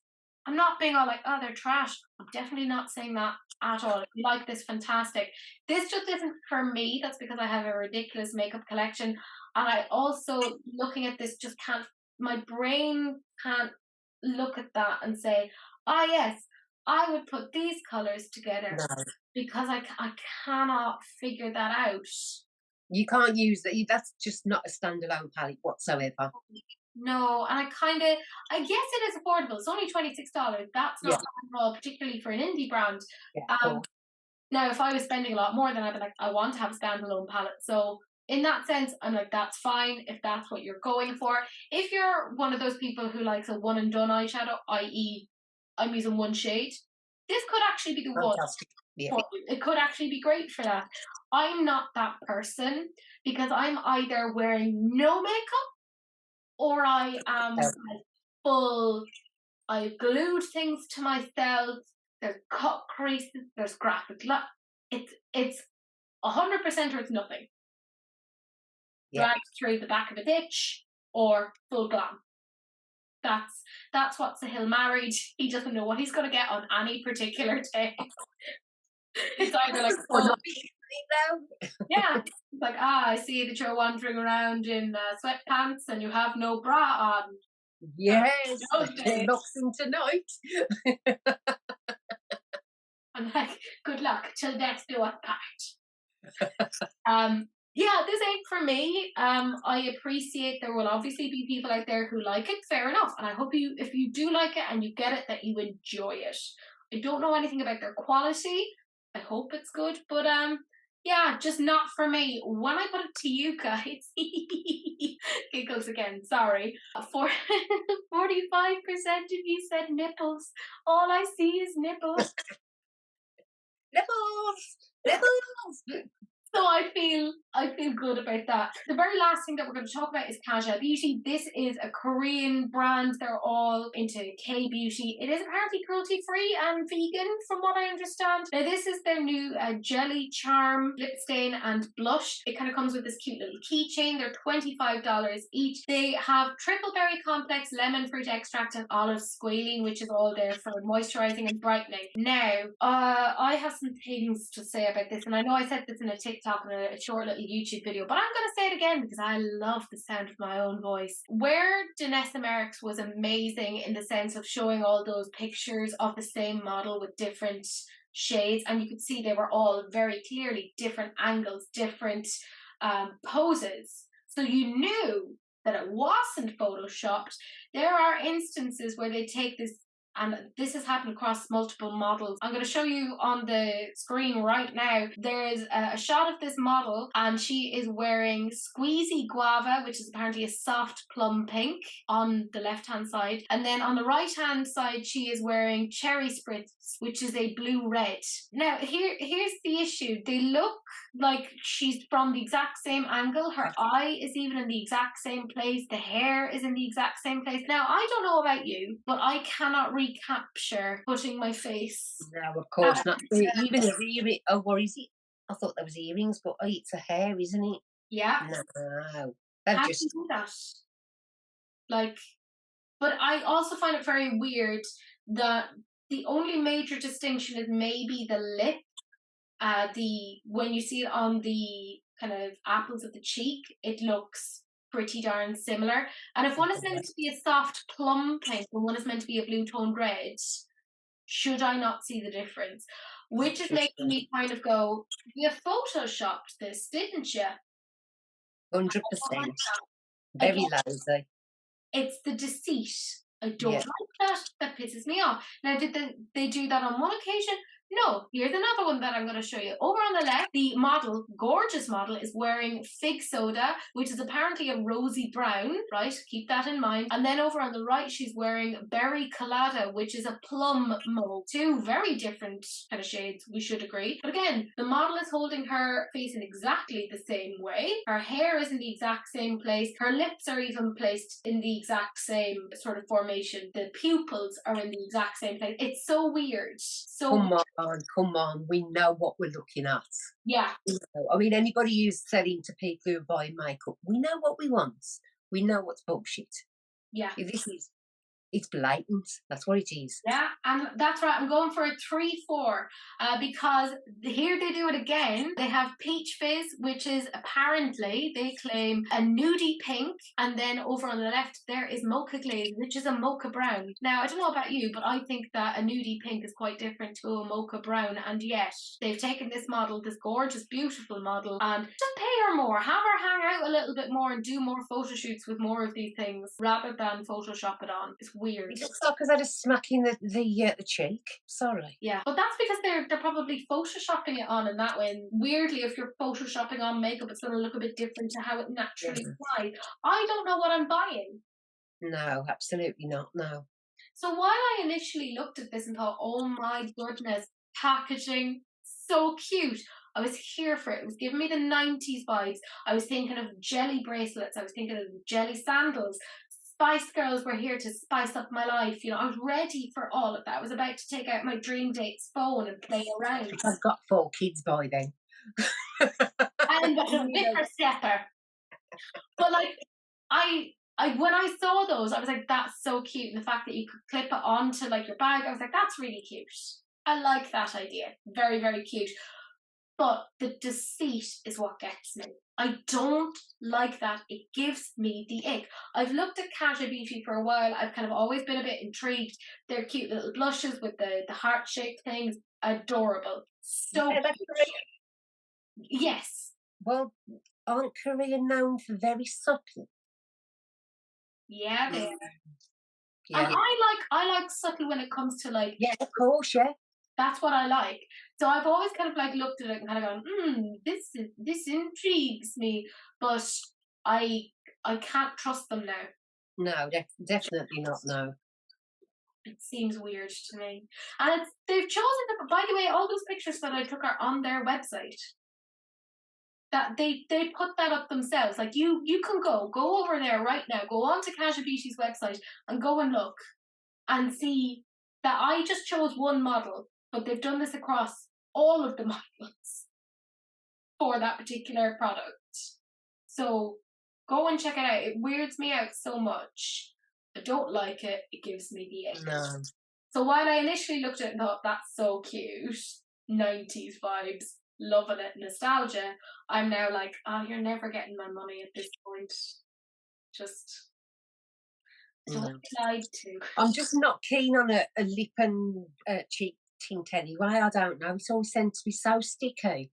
I'm not being all like, oh, they're trash. I'm definitely not saying that at all. If you like this, fantastic. This just isn't for me. That's because I have a ridiculous makeup collection. And I also, looking at this, just can't, my brain can't look at that and say, ah, yes, I would put these colours together. No. Because I cannot figure that out. You can't use that. That's just not a standalone palette whatsoever. No, and I guess it is affordable. It's only $26. That's not bad at all, particularly for an indie brand. Yeah, now, if I was spending a lot more, then I'd be like, I want to have a standalone palette. So in that sense, I'm like, that's fine if that's what you're going for. If you're one of those people who likes a one and done eyeshadow, i.e., I'm using one shade, this could actually be the one. Yeah. It could actually be great for that. I'm not that person because I'm either wearing no makeup or I am full. I've glued things to myself. There's cut creases. There's graphic. It's 100% or it's nothing. Dragged through the back of a ditch or full glam. That's what Sahil married. He doesn't know what he's going to get on any particular day. It's either like yeah, it's like I see that you're wandering around in sweatpants and you have no bra on. Yes, it looks in tonight. I'm like, good luck till death do us part. Yeah, this ain't for me. I appreciate there will obviously be people out there who like it. Fair enough, and I hope if you do like it and you get it, that you enjoy it. I don't know anything about their quality. I hope it's good, but yeah, just not for me. When I put it to you guys, giggles again. Sorry, 45% of you said nipples. All I see is nipples. Nipples. So I feel good about that. The very last thing that we're going to talk about is Cazabisi. This is a Korean brand. They're all into K-beauty. It is apparently cruelty-free and vegan, from what I understand. Now, this is their new Jelly Charm lip stain and blush. It kind of comes with this cute little keychain. They're $25 each. They have triple berry complex, lemon fruit extract, and olive squalene, which is all there for moisturizing and brightening. Now, I have some things to say about this, and I know I said this in a TikTok and a short little YouTube video, but I'm going to say it again because I love the sound of my own voice. Where Danessa Myricks was amazing in the sense of showing all those pictures of the same model with different shades, and you could see they were all very clearly different angles, different poses. So you knew that it wasn't photoshopped. There are instances where they take this, and this has happened across multiple models. I'm going to show you on the screen right now. There's a shot of this model, and she is wearing Squeezy Guava, which is apparently a soft plum pink, on the left-hand side. And then on the right-hand side, she is wearing Cherry Spritz, which is a blue-red. Now, here's the issue. They look like she's from the exact same angle. Her eye is even in the exact same place. The hair is in the exact same place. Now, I don't know about you, but I cannot recapture putting my face. No, of course not. Even her earring. Oh, what is it? I thought that was earrings, but it's a hair, isn't it? Yeah. No. How do you do that? Like, but I also find it very weird that the only major distinction is maybe the lip. When you see it on the kind of apples of the cheek, it looks pretty darn similar. And if one is meant to be a soft plum pink and one is meant to be a blue toned red, should I not see the difference? Which is making me kind of go, you photoshopped this, didn't you? 100%. Very lousy. It's the deceit. I don't like that. That pisses me off. Now, did they do that on one occasion? No. Here's another one that I'm going to show you. Over on the left, the model, gorgeous model, is wearing Fig Soda, which is apparently a rosy brown, right? Keep that in mind. And then over on the right, she's wearing Berry Colada, which is a plum mauve. Two very different kind of shades, we should agree. But again, the model is holding her face in exactly the same way. Her hair is in the exact same place. Her lips are even placed in the exact same sort of formation. The pupils are in the exact same place. It's so weird. So come on. We know what we're looking at. Yeah. I mean, anybody who's selling to people who are buying makeup, we know what we want. We know what's bullshit. Yeah. It's blatant. That's what it is. Yeah, and that's right. I'm going for a 3-4 because here they do it again. They have Peach Fizz, which is apparently, they claim, a nudie pink. And then over on the left, there is Mocha Glaze, which is a mocha brown. Now, I don't know about you, but I think that a nudie pink is quite different to a mocha brown. And yet, they've taken this model, this gorgeous, beautiful model, and just pay her more. Have her hang out a little bit more and do more photo shoots with more of these things rather than Photoshop it on. It's weird. It looks like I had a smack in the cheek. Sorry. Yeah, but that's because they're probably photoshopping it on in that way. And weirdly, if you're photoshopping on makeup, it's going to look a bit different to how it naturally applies. I don't know what I'm buying. No, absolutely not. No. So while I initially looked at this and thought, oh my goodness, packaging, so cute. I was here for it. It was giving me the 90s vibes. I was thinking of jelly bracelets. I was thinking of jelly sandals. Spice Girls were here to spice up my life. You know, I was ready for all of that. I was about to take out my dream date's phone and play around. I've got 4 kids by then. I'm a liquor stepper. But like, I when I saw those, I was like, that's so cute. And the fact that you could clip it onto like your bag, I was like, that's really cute. I like that idea. Very, very cute. But the deceit is what gets me. I don't like that. It gives me the ick. I've looked at Cazabisi for a while. I've kind of always been a bit intrigued. They're cute little blushes with the heart-shaped things. Adorable. So yes. Well, aren't Korean known for very subtle? Yeah, they are. Yeah. And I like subtle when it comes to like. Yeah, of course, yeah. That's what I like. So I've always kind of like looked at it and kind of gone, this intrigues me, but I can't trust them now. No, definitely not. No. It seems weird to me, and they've chosen to. By the way, all those pictures that I took are on their website. That they put that up themselves. Like you can go over there right now. Go on to Cazabisi's website and go and look and see that I just chose one model. But they've done this across all of the models for that particular product. So go and check it out. It weirds me out so much. I don't like it. It gives me the ick. No. So while I initially looked at it and thought, that's so cute, 90s vibes, loving it, nostalgia, I'm now like, oh, you're never getting my money at this point. Just don't be lied to. I'm just not keen on a lip and cheek tint anyway. I don't know. It's always sent to be so sticky.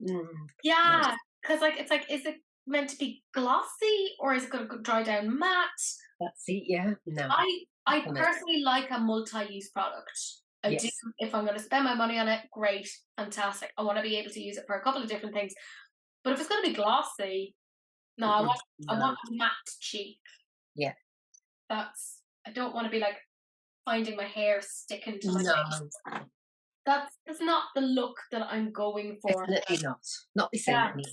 No. Yeah, because like it's like, is it meant to be glossy or is it going to dry down matte? That's it, yeah. No. I personally like a multi-use product. I do. Yes. If I'm going to spend my money on it, great, fantastic. I want to be able to use it for a couple of different things. But if it's going to be glossy, no, I want a matte cheek. Yeah. I don't want to be like finding my hair sticking to my face. That's not the look that I'm going for. Definitely not. Not this evening.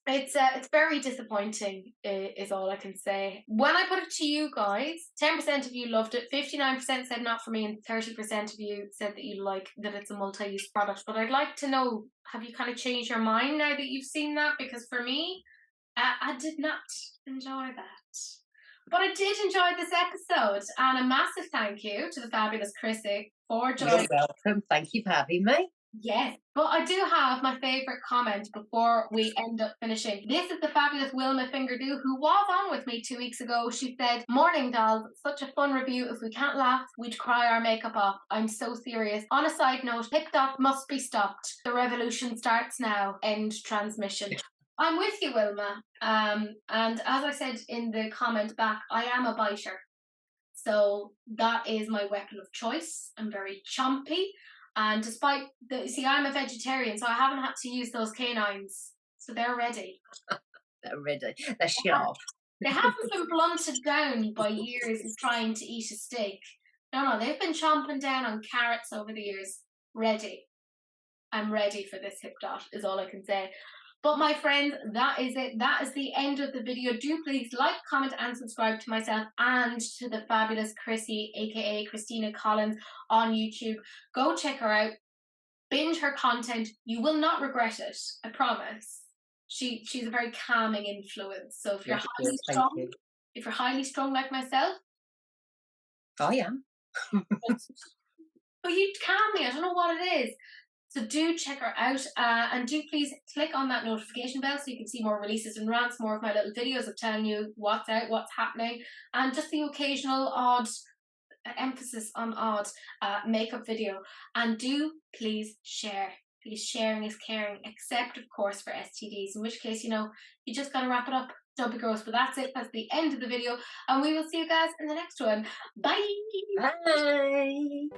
It's very disappointing, is all I can say. When I put it to you guys, 10% of you loved it, 59% said not for me, and 30% of you said that you like that it's a multi-use product. But I'd like to know, have you kind of changed your mind now that you've seen that? Because for me, I did not enjoy that. But I did enjoy this episode, and a massive thank you to the fabulous Chrissy for joining. You're welcome. Thank you for having me. Yes, but I do have my favourite comment before we end up finishing. This is the fabulous Wilma Fingerdo, who was on with me 2 weeks ago. She said, "Morning, dolls. Such a fun review. If we can't laugh, we'd cry our makeup off. I'm so serious. On a side note, Hip Dot must be stopped. The revolution starts now. End transmission." I'm with you, Wilma. And as I said in the comment back, I am a biter. So that is my weapon of choice. I'm very chompy. And despite I'm a vegetarian, so I haven't had to use those canines. So they're ready. They're ready. They're sharp. They haven't been blunted down by years of trying to eat a steak. No, they've been chomping down on carrots over the years. Ready. I'm ready for this Hip Dot, is all I can say. But my friends, that is it. That is the end of the video. Do please like, comment and subscribe to myself and to the fabulous Chrissy, aka Christina Collins, on YouTube. Go check her out. Binge her content. You will not regret it. I promise. She's a very calming influence. So if you're highly strung like myself, I am. but you calm me. I don't know what it is. So do check her out, and do please click on that notification bell so you can see more releases and rants, more of my little videos of telling you what's out, what's happening, and just the occasional odd, emphasis on odd, makeup video. And do please share. Because sharing is caring, except of course for STDs, in which case, you just gotta wrap it up. Don't be gross. But that's it. That's the end of the video, and we will see you guys in the next one. Bye. Bye.